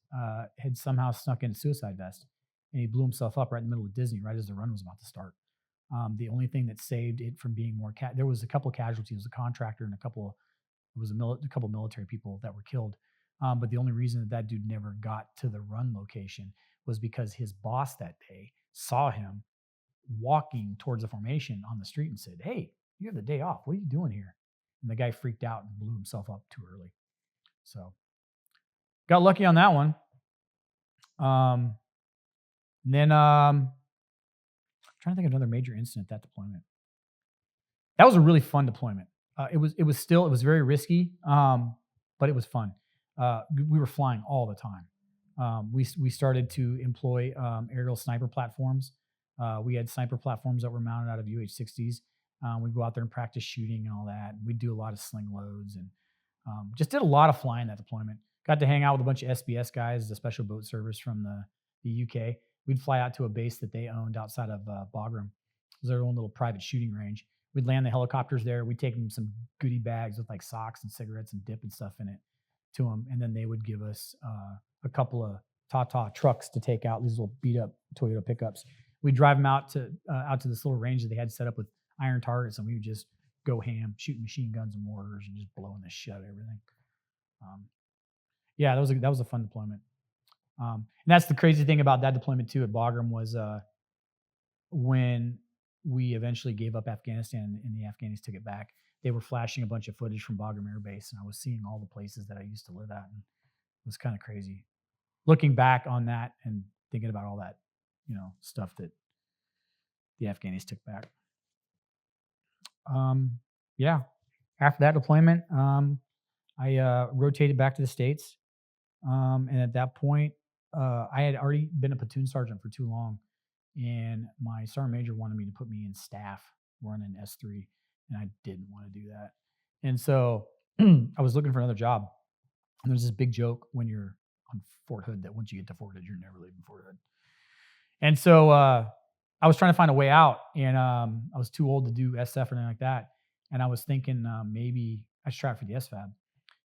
had somehow snuck in a suicide vest, and he blew himself up right in the middle of Disney, right as the run was about to start. The only thing that saved it from being more there was a couple casualties. It was a contractor and a couple military people that were killed. But the only reason that dude never got to the run location was because his boss that day saw him walking towards the formation on the street and said, "Hey, you have the day off. What are you doing here?" And the guy freaked out and blew himself up too early. So got lucky on that one. And then I'm trying to think of another major incident, that deployment. That was a really fun deployment. It was very risky, but it was fun. We were flying all the time. We started to employ aerial sniper platforms. We had sniper platforms that were mounted out of UH-60s. We'd go out there and practice shooting and all that. We'd do a lot of sling loads and just did a lot of flying that deployment. Got to hang out with a bunch of SBS guys, the Special Boat Service from the UK. We'd fly out to a base that they owned outside of Bagram. It was their own little private shooting range. We'd land the helicopters there. We'd take them some goodie bags with like socks and cigarettes and dip and stuff in it to them. And then they would give us a couple of Tata trucks to take out, these little beat up Toyota pickups. We'd drive them out to this little range that they had set up with iron targets, and we would just go ham, shooting machine guns and mortars and just blowing the shit out of everything. Yeah, that was a fun deployment. And that's the crazy thing about that deployment too at Bagram was when we eventually gave up Afghanistan and the Afghanis took it back, they were flashing a bunch of footage from Bagram Air Base, and I was seeing all the places that I used to live at, and it was kind of crazy. Looking back on that and thinking about all that, stuff that the Afghanis took back. Yeah. After that deployment, I rotated back to the States. And at that point, I had already been a platoon sergeant for too long. and my sergeant major wanted me to put me in staff running S3, and I didn't want to do that. And so I was looking for another job. And there's this big joke when you're on Fort Hood that once you get to Fort Hood, you're never leaving Fort Hood. And so I was trying to find a way out, and I was too old to do SF or anything like that. And I was thinking maybe I should try for the SFAB.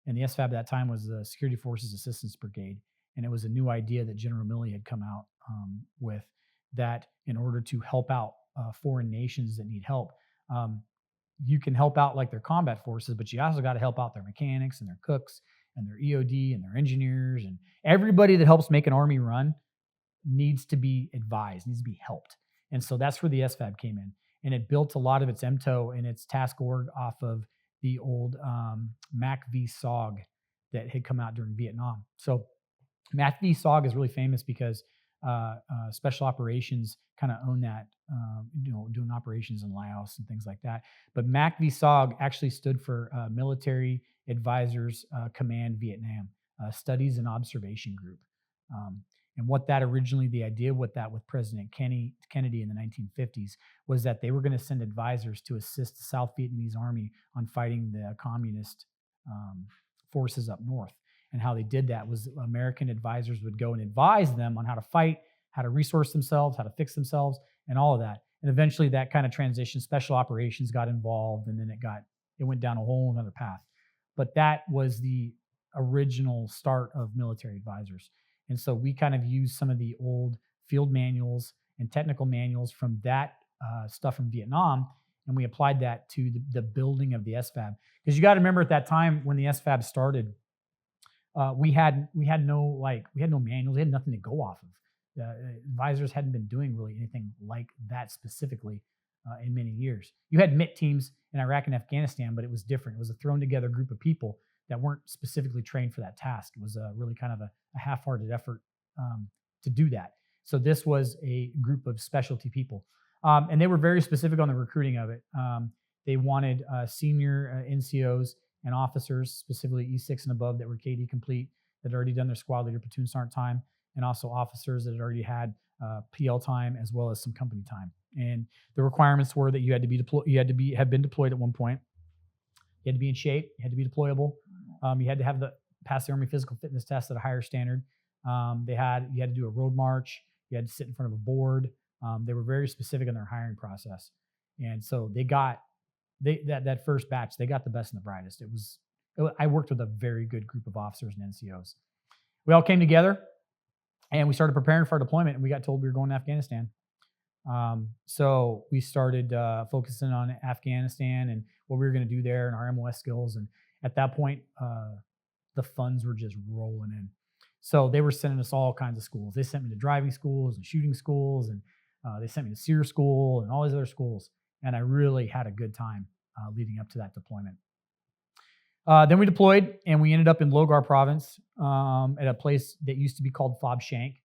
And the SFAB at that time was the Security Forces Assistance Brigade. And it was a new idea that General Milley had come out with, that in order to help out foreign nations that need help, you can help out like their combat forces, but you also got to help out their mechanics and their cooks and their EOD and their engineers, and everybody that helps make an army run needs to be advised, needs to be helped. And so that's where the SFAB came in. And it built a lot of its MTO and its task org off of the old Mac v SOG that had come out during Vietnam. So Mac v SOG is really famous because special operations kind of own that, doing operations in Laos and things like that. But Mac v SOG actually stood for Military Advisors Command Vietnam, Studies and Observation Group. And what that originally, the idea with that with President Kennedy in the 1950s was that they were going to send advisors to assist the South Vietnamese army on fighting the communist forces up north. And how they did that was American advisors would go and advise them on how to fight, how to resource themselves, how to fix themselves, and all of that. And eventually that kind of transition, special operations got involved, and then it went down a whole another path. But that was the original start of military advisors. And so we kind of used some of the old field manuals and technical manuals from that stuff from Vietnam, and we applied that to the building of the SFAB. Because you got to remember at that time when the SFAB started, we had no manuals. We had nothing to go off of. Advisors hadn't been doing really anything like that specifically in many years. You had MIT teams in Iraq and Afghanistan, but it was different. It was a thrown together group of people that weren't specifically trained for that task. It was really kind of a half-hearted effort to do that. So this was a group of specialty people. And they were very specific on the recruiting of it. They wanted senior NCOs and officers, specifically E6 and above, that were KD complete, that had already done their squad leader platoon sergeant time, and also officers that had already had PL time as well as some company time. And the requirements were that you had to be deployed. You had to have been deployed at one point. You had to be in shape. You had to be deployable. You had to have pass the Army physical fitness test at a higher standard. You had to do a road march. You had to sit in front of a board. They were very specific in their hiring process, and so that first batch, they got the best and the brightest. I worked with a very good group of officers and NCOs. We all came together, and we started preparing for our deployment. And we got told we were going to Afghanistan. So we started focusing on Afghanistan and what we were going to do there and our MOS skills. And at that point, the funds were just rolling in. So they were sending us all kinds of schools. They sent me to driving schools and shooting schools, and they sent me to SEER school and all these other schools. And I really had a good time leading up to that deployment. Then we deployed, and we ended up in Logar province at a place that used to be called Fob Shank.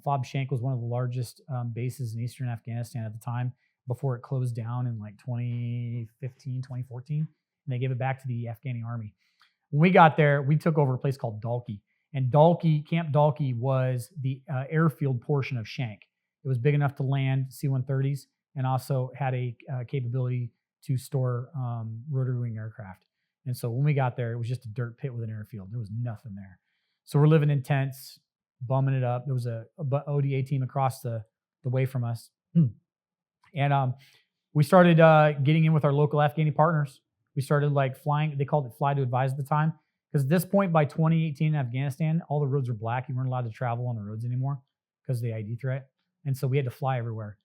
Fob Shank was one of the largest bases in eastern Afghanistan at the time before it closed down in like 2015, 2014. And they gave it back to the Afghani army. When we got there, we took over a place called Dalkey. And Camp Dalkey was the airfield portion of Shank. It was big enough to land C-130s and also had a capability to store rotary wing aircraft. And so when we got there, it was just a dirt pit with an airfield. There was nothing there. So we're living in tents, bumming it up. There was a ODA team across the way from us. And we started getting in with our local Afghani partners. We started flying. They called it fly to advise at the time. Because at this point, by 2018 in Afghanistan, all the roads were black. You weren't allowed to travel on the roads anymore because of the ID threat. And so we had to fly everywhere.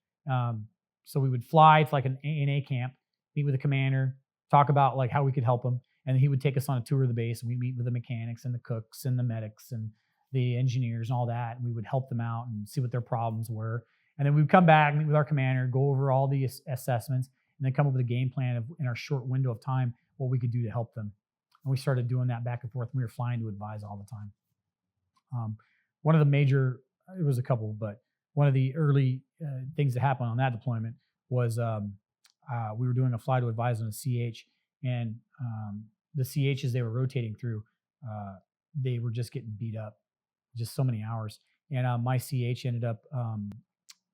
So we would fly to an A&A camp, meet with the commander, talk about how we could help them. And he would take us on a tour of the base, and we'd meet with the mechanics and the cooks and the medics and the engineers and all that. And we would help them out and see what their problems were. And then we'd come back, meet with our commander, go over all the assessments, and then come up with a game plan in our short window of time, what we could do to help them. And we started doing that back and forth. We were flying to advise all the time. One of the major, it was a couple, but one of the early things that happened on that deployment was we were doing a fly to advise on a CH, and the CHs they were rotating through, they were just getting beat up, just so many hours. And my CH ended up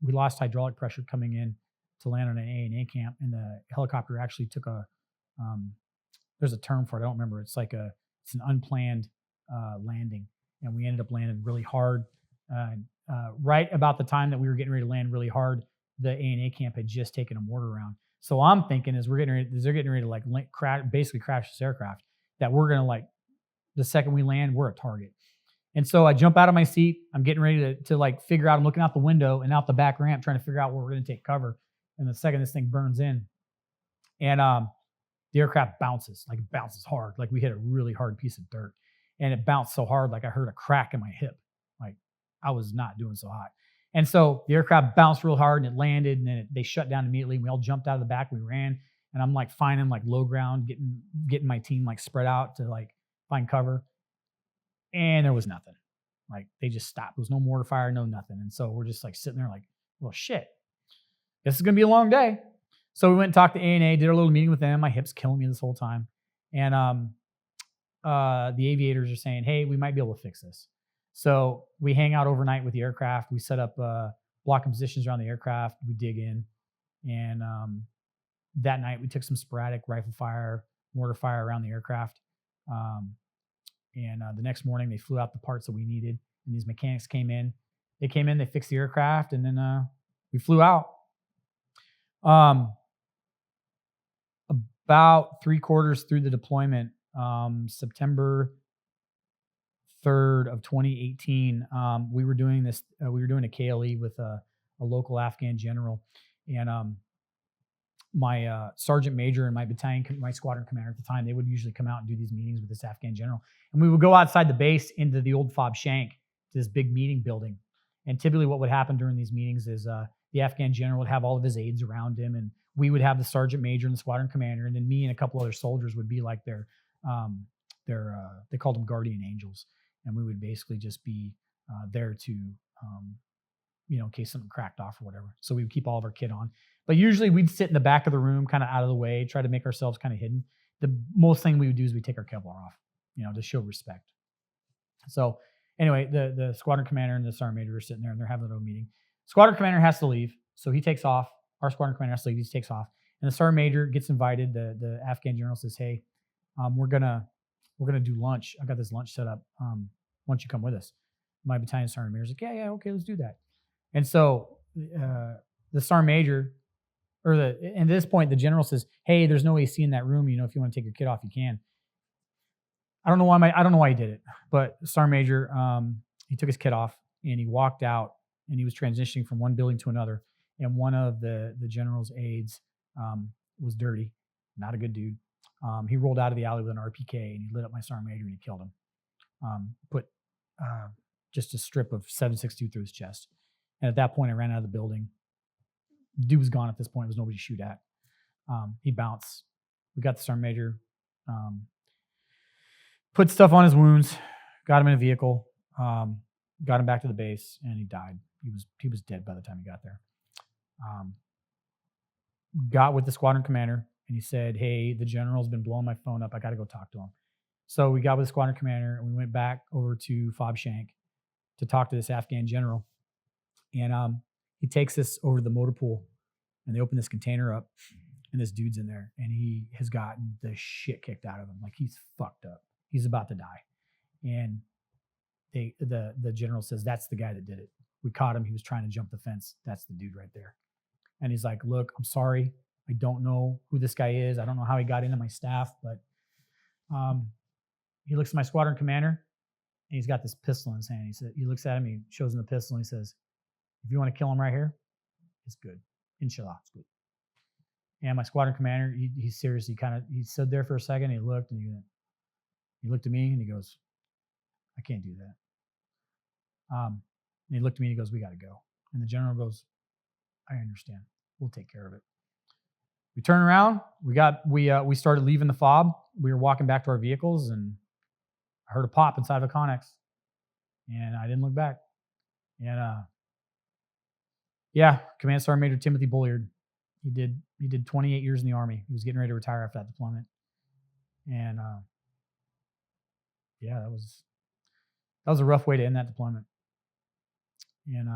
we lost hydraulic pressure coming in to land on an A&A camp, and the helicopter actually took there's a term for it, I don't remember. It's an unplanned landing, and we ended up landing really hard. Right about the time that we were getting ready to land really hard, the A&A camp had just taken a mortar round. So I'm thinking as they're getting ready to like basically crash this aircraft, that we're gonna like, the second we land, we're a target. And so I jump out of my seat. I'm getting ready to like figure out. I'm looking out the window and out the back ramp, trying to figure out where we're gonna take cover. And the second this thing burns in, and the aircraft bounces hard, like we hit a really hard piece of dirt, and it bounced so hard, like I heard a crack in my hip, like I was not doing so hot. And so the aircraft bounced real hard, and it landed, and then they shut down immediately. And we all jumped out of the back. We ran, and I'm like finding like low ground, getting my team like spread out to like find cover. And there was nothing. Like they just stopped. There was no mortar fire, no nothing. And so we're just like sitting there like, well, shit, this is gonna be a long day. So we went and talked to A&A, did a little meeting with them. My hip's killing me this whole time. And the aviators are saying, hey, we might be able to fix this. So we hang out overnight with the aircraft. We set up blocking positions around the aircraft. We dig in. And that night we took some sporadic rifle fire, mortar fire around the aircraft. And the next morning they flew out the parts that we needed. And these mechanics came in. They came in, they fixed the aircraft, and then we flew out. About 3/4 through the deployment, September 3rd of 2018, we were doing this. We were doing a KLE with a local Afghan general, and my sergeant major and my battalion, my squadron commander at the time, they would usually come out and do these meetings with this Afghan general, and we would go outside the base into the old fob shank, to this big meeting building. And typically, what would happen during these meetings is the Afghan general would have all of his aides around him, and we would have the sergeant major and the squadron commander, and then me and a couple other soldiers would be like they called them guardian angels, and we would basically just be there to, in case something cracked off or whatever. So we would keep all of our kit on, but usually we'd sit in the back of the room, kind of out of the way, try to make ourselves kind of hidden. The most thing we would do is we take our Kevlar off, to show respect. So anyway, the squadron commander and the sergeant major are sitting there, and they're having a little meeting. Squadron commander has to leave, so he takes off. Our squadron commander has to leave, he takes off. And the sergeant major gets invited. The Afghan general says, hey, we're gonna do lunch. I got this lunch set up. Why don't you come with us? My battalion sergeant major's like, yeah, okay, let's do that. And so the sergeant major, at this point, the general says, hey, there's no AC in that room. If you want to take your kit off, you can. I don't know why he did it, but the sergeant major, he took his kit off and he walked out, and he was transitioning from one building to another. And one of the general's aides was dirty, not a good dude. He rolled out of the alley with an RPK, and he lit up my sergeant major, and he killed him. Put just a strip of 7.62 through his chest. And at that point, I ran out of the building. The dude was gone at this point. There was nobody to shoot at. He bounced. We got the sergeant major, put stuff on his wounds, got him in a vehicle, got him back to the base, and he died. He was dead by the time he got there. Got with the squadron commander, and he said, hey, the general's been blowing my phone up. I got to go talk to him. So we got with the squadron commander, and we went back over to Fob Shank to talk to this Afghan general. And he takes us over to the motor pool, and they open this container up, and this dude's in there, and he has gotten the shit kicked out of him. Like, he's fucked up. He's about to die. And the general says, that's the guy that did it. We caught him. He was trying to jump the fence. That's the dude right there. And he's like, look, I'm sorry. I don't know who this guy is. I don't know how he got into my staff, but he looks at my squadron commander, and he's got this pistol in his hand. He looks at him, he shows him the pistol, and he says, if you want to kill him right here, it's good. Inshallah, it's good. And my squadron commander, he seriously he stood there for a second, and he looked, and he looked at me, and he goes, I can't do that. And he looked at me, and he goes, we got to go. And the general goes, I understand. We'll take care of it. We turn around. We started leaving the fob. We were walking back to our vehicles, and I heard a pop inside of a Connex, and I didn't look back. And Command Sergeant Major Timothy Bulliard. He did 28 years in the Army. He was getting ready to retire after that deployment. And that was a rough way to end that deployment. And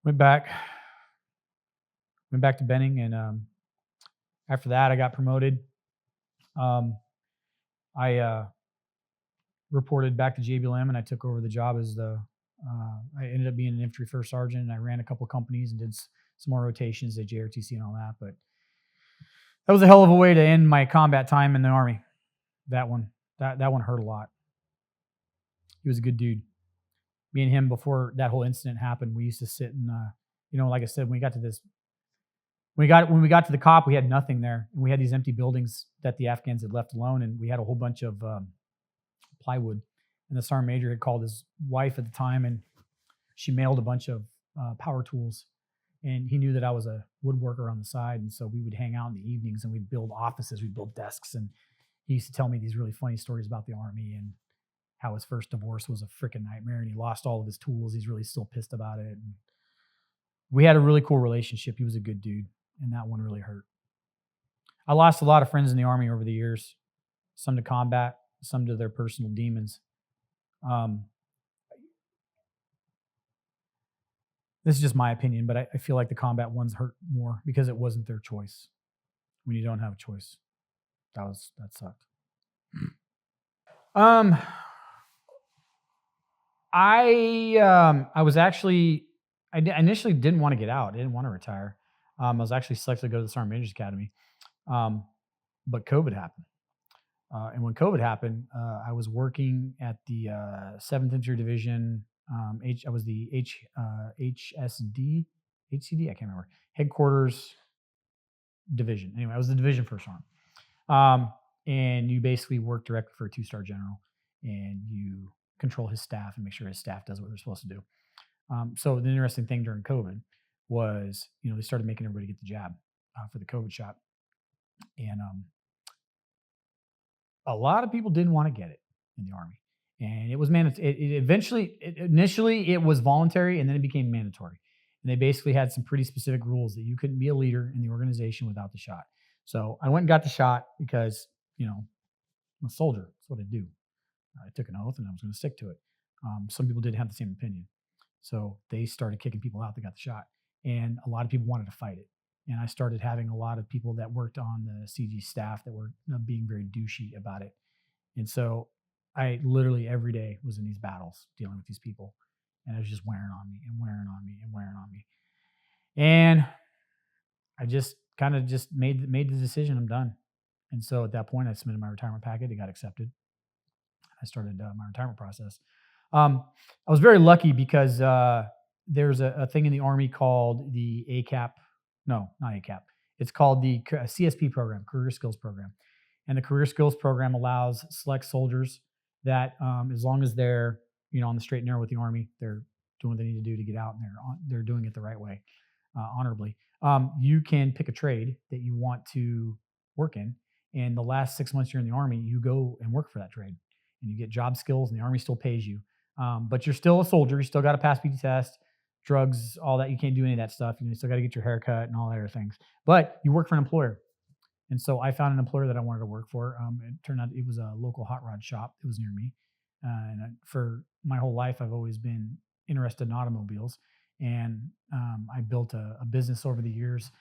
Went back to Benning, and after that, I got promoted. I reported back to JBLM, and I took over the job as I ended up being an infantry first sergeant, and I ran a couple companies and did some more rotations at JRTC and all that. But that was a hell of a way to end my combat time in the Army. That one hurt a lot. He was a good dude. Me and him, before that whole incident happened, we used to sit and, like I said, when we got to the COP, we had nothing there. And we had these empty buildings that the Afghans had left alone, and we had a whole bunch of plywood. And the sergeant major had called his wife at the time, and she mailed a bunch of power tools. And he knew that I was a woodworker on the side, and so we would hang out in the evenings and we'd build offices, we'd build desks. And he used to tell me these really funny stories about the Army and how his first divorce was a freaking nightmare, and he lost all of his tools. He's really still pissed about it. And we had a really cool relationship. He was a good dude, and that one really hurt. I lost a lot of friends in the Army over the years, some to combat, some to their personal demons. This is just my opinion, but I feel like the combat ones hurt more because it wasn't their choice. When you don't have a choice, that sucked. I was actually, I initially didn't want to get out. I didn't want to retire. I was actually selected to go to the Sergeant Major's Academy, but COVID happened. And when COVID happened, I was working at the 7th Infantry Division. I was the HCD, I can't remember, headquarters division. Anyway, I was the division first arm. And you basically work directly for a 2-star general, and you control his staff and make sure his staff does what they're supposed to do. So the interesting thing during COVID was, they started making everybody get the jab for the COVID shot. And a lot of people didn't want to get it in the Army. And it was initially it was voluntary, and then it became mandatory. And they basically had some pretty specific rules that you couldn't be a leader in the organization without the shot. So I went and got the shot because, I'm a soldier. That's what I do. I took an oath and I was going to stick to it. Some people didn't have the same opinion. So they started kicking people out that got the shot. And a lot of people wanted to fight it. And I started having a lot of people that worked on the CG staff that were being very douchey about it. And so I literally every day was in these battles dealing with these people. And it was just wearing on me and wearing on me and wearing on me. And I just kind of made the decision, I'm done. And so at that point, I submitted my retirement packet. It got accepted. I started my retirement process. I was very lucky because there's a thing in the Army called the ACAP. No, not ACAP. It's called the CSP program, Career Skills Program. And the Career Skills Program allows select soldiers that, as long as they're on the straight and narrow with the Army, they're doing what they need to do to get out, and they're doing it the right way, honorably. You can pick a trade that you want to work in, and the last 6 months you're in the Army, you go and work for that trade, and you get job skills, and the Army still pays you. But you're still a soldier. You still got to pass PT test, drugs, all that. You can't do any of that stuff. You still got to get your hair cut and all that other things. But you work for an employer. And so I found an employer that I wanted to work for. It turned out it was a local hot rod shop that was near me. And for my whole life, I've always been interested in automobiles. And I built a business over the years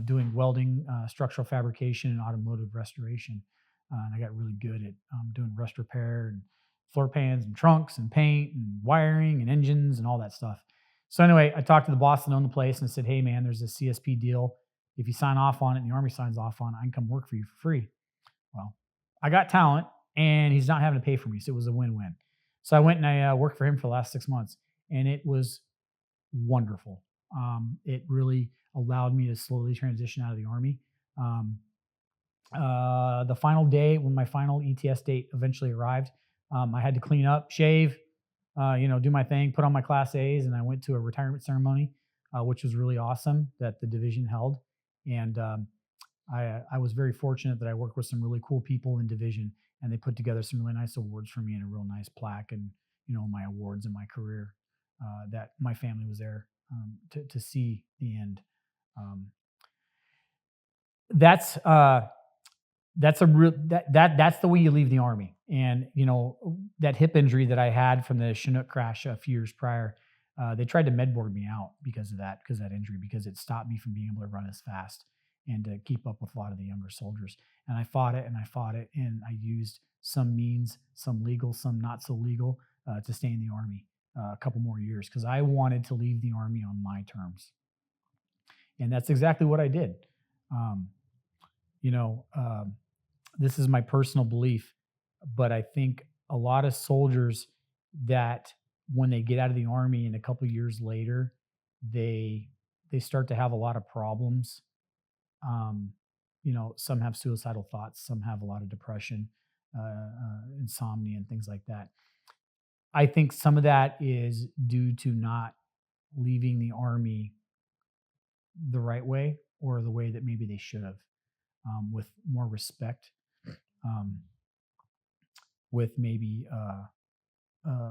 doing welding, structural fabrication, and automotive restoration. And I got really good at doing rust repair and floor pans and trunks and paint and wiring and engines and all that stuff. So anyway, I talked to the boss that owned the place and said, hey, man, there's a CSP deal. If you sign off on it and the Army signs off on it, I can come work for you for free. Well, I got talent, and he's not having to pay for me, so it was a win-win. So I went and I worked for him for the last 6 months, and it was wonderful. It really allowed me to slowly transition out of the Army. The final day, when my final ETS date eventually arrived, I had to clean up, shave, do my thing, put on my Class A's, and I went to a retirement ceremony, which was really awesome that the division held. And I was very fortunate that I worked with some really cool people in division, and they put together some really nice awards for me and a real nice plaque and, my awards and my career, that my family was there to see the end. That's the way you leave the Army. And, that hip injury that I had from the Chinook crash a few years prior, They tried to med board me out because of that injury, because it stopped me from being able to run as fast and to keep up with a lot of the younger soldiers. And I fought it and I fought it, and I used some means, some legal, some not so legal, to stay in the Army a couple more years, because I wanted to leave the Army on my terms. And that's exactly what I did. Um, you know, this is my personal belief, but I think a lot of soldiers that when they get out of the Army and a couple years later, they they start to have a lot of problems. Um, some have suicidal thoughts, some have a lot of depression, insomnia, and things like that. I think some of that is due to not leaving the Army the right way, or the way that maybe they should have, with more respect, um, with maybe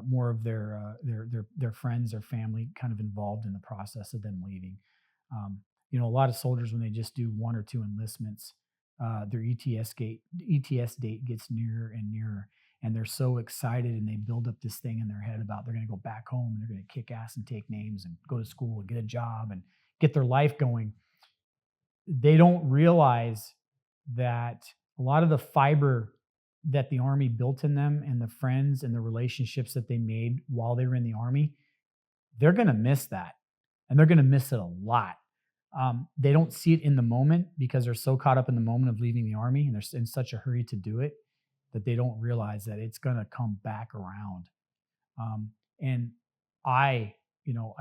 more of their friends, their family kind of involved in the process of them leaving. A lot of soldiers, when they just do one or two enlistments, their ETS date gets nearer and nearer, and they're so excited, and they build up this thing in their head about they're going to go back home and they're going to kick ass and take names and go to school and get a job and get their life going. They don't realize that a lot of the fiber that the Army built in them, and the friends and the relationships that they made while they were in the Army, they're going to miss that. And they're going to miss it a lot. They don't see it in the moment because they're so caught up in the moment of leaving the Army, and they're in such a hurry to do it, that they don't realize that it's going to come back around. And I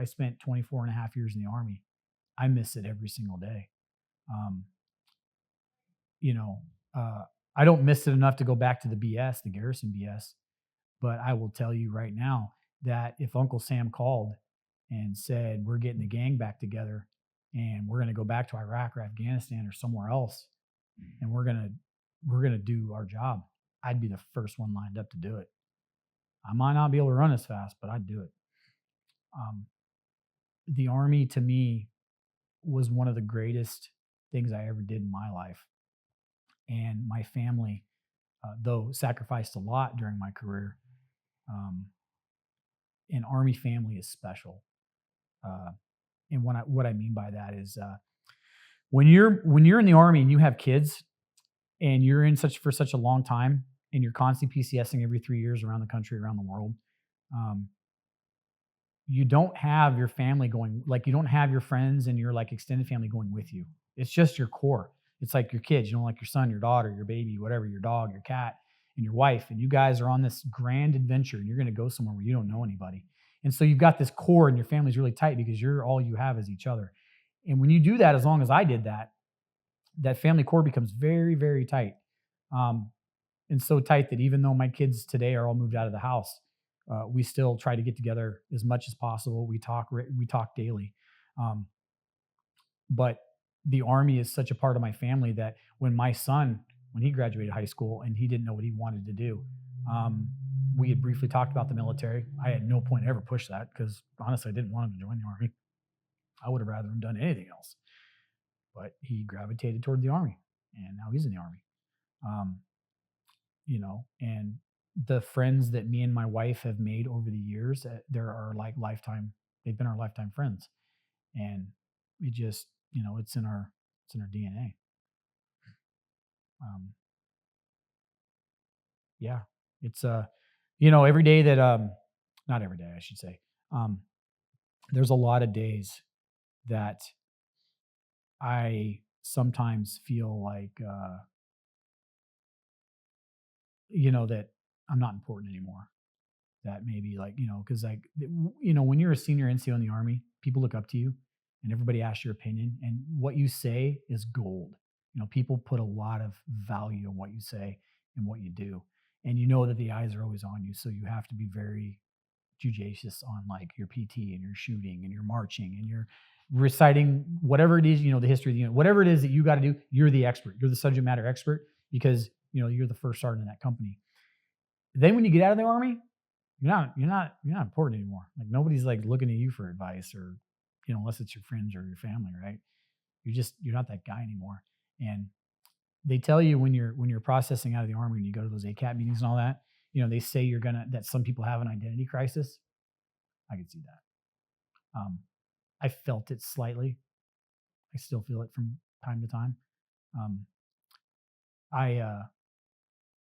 spent 24 and a half years in the Army. I miss it every single day. Um, you know, uh, I don't miss it enough to go back to the BS, the garrison BS. But I will tell you right now that if Uncle Sam called and said, we're getting the gang back together and we're going to go back to Iraq or Afghanistan or somewhere else, and we're going to do our job, I'd be the first one lined up to do it. I might not be able to run as fast, but I'd do it. The Army, to me, was one of the greatest things I ever did in my life. And my family, though sacrificed a lot during my career, an Army family is special. And what I mean by that is, when you're in the Army and you have kids, and you're in for such a long time, and you're constantly PCSing every 3 years around the country, around the world, you don't have your family going, like, you don't have your friends and your like extended family going with you. It's just your core. It's like your kids, like your son, your daughter, your baby, whatever, your dog, your cat, and your wife, and you guys are on this grand adventure, and you're going to go somewhere where you don't know anybody. And so you've got this core, and your family's really tight because all you have is each other. And when you do that, as long as I did that, that family core becomes very, very tight. And so tight that even though my kids today are all moved out of the house, we still try to get together as much as possible. We talk daily. But the Army is such a part of my family that when my son, when he graduated high school and he didn't know what he wanted to do, we had briefly talked about the military. I had no point ever pushed that, because honestly, I didn't want him to join the Army. I would have rather him done anything else. But he gravitated toward the Army, and now he's in the Army. And the friends that me and my wife have made over the years, they've been our lifetime friends. And it just, it's in our DNA. Yeah, it's every day that, not every day, I should say. There's a lot of days that I sometimes feel like, that I'm not important anymore. That maybe, because when you're a senior NCO in the Army, people look up to you, and everybody asks your opinion, and what you say is gold. People put a lot of value on what you say and what you do, and that the eyes are always on you. So you have to be very judicious on like your PT and your shooting and your marching and your reciting, whatever it is, the history of the unit, whatever it is that you got to do. You're the expert. You're the subject matter expert, because you're the first sergeant in that company. Then when you get out of the Army, you're not important anymore. Like, nobody's like looking at you for advice, or unless it's your friends or your family, right? You're not that guy anymore. And they tell you when you're processing out of the Army, and you go to those ACAT meetings and all that, they say that some people have an identity crisis. I can see that. I felt it slightly. I still feel it from time to time. Um, I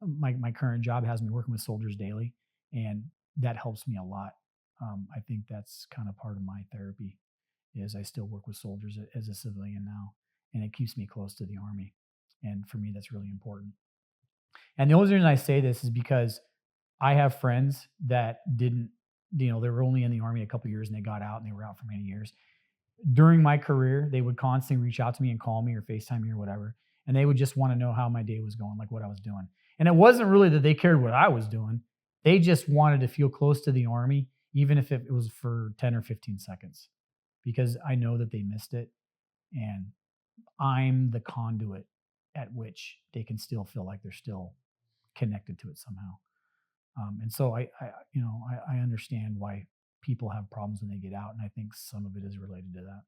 my current job has me working with soldiers daily, and that helps me a lot. I think that's kind of part of my therapy is I still work with soldiers as a civilian now, and it keeps me close to the Army. And for me, that's really important. And the only reason I say this is because I have friends that didn't, they were only in the Army a couple years and they got out and they were out for many years. During my career, they would constantly reach out to me and call me or FaceTime me or whatever. And they would just want to know how my day was going, like what I was doing. And it wasn't really that they cared what I was doing. They just wanted to feel close to the Army, even if it was for 10 or 15 seconds, because I know that they missed it. And I'm the conduit at which they can still feel like they're still connected to it somehow. And so I understand why people have problems when they get out, and I think some of it is related to that.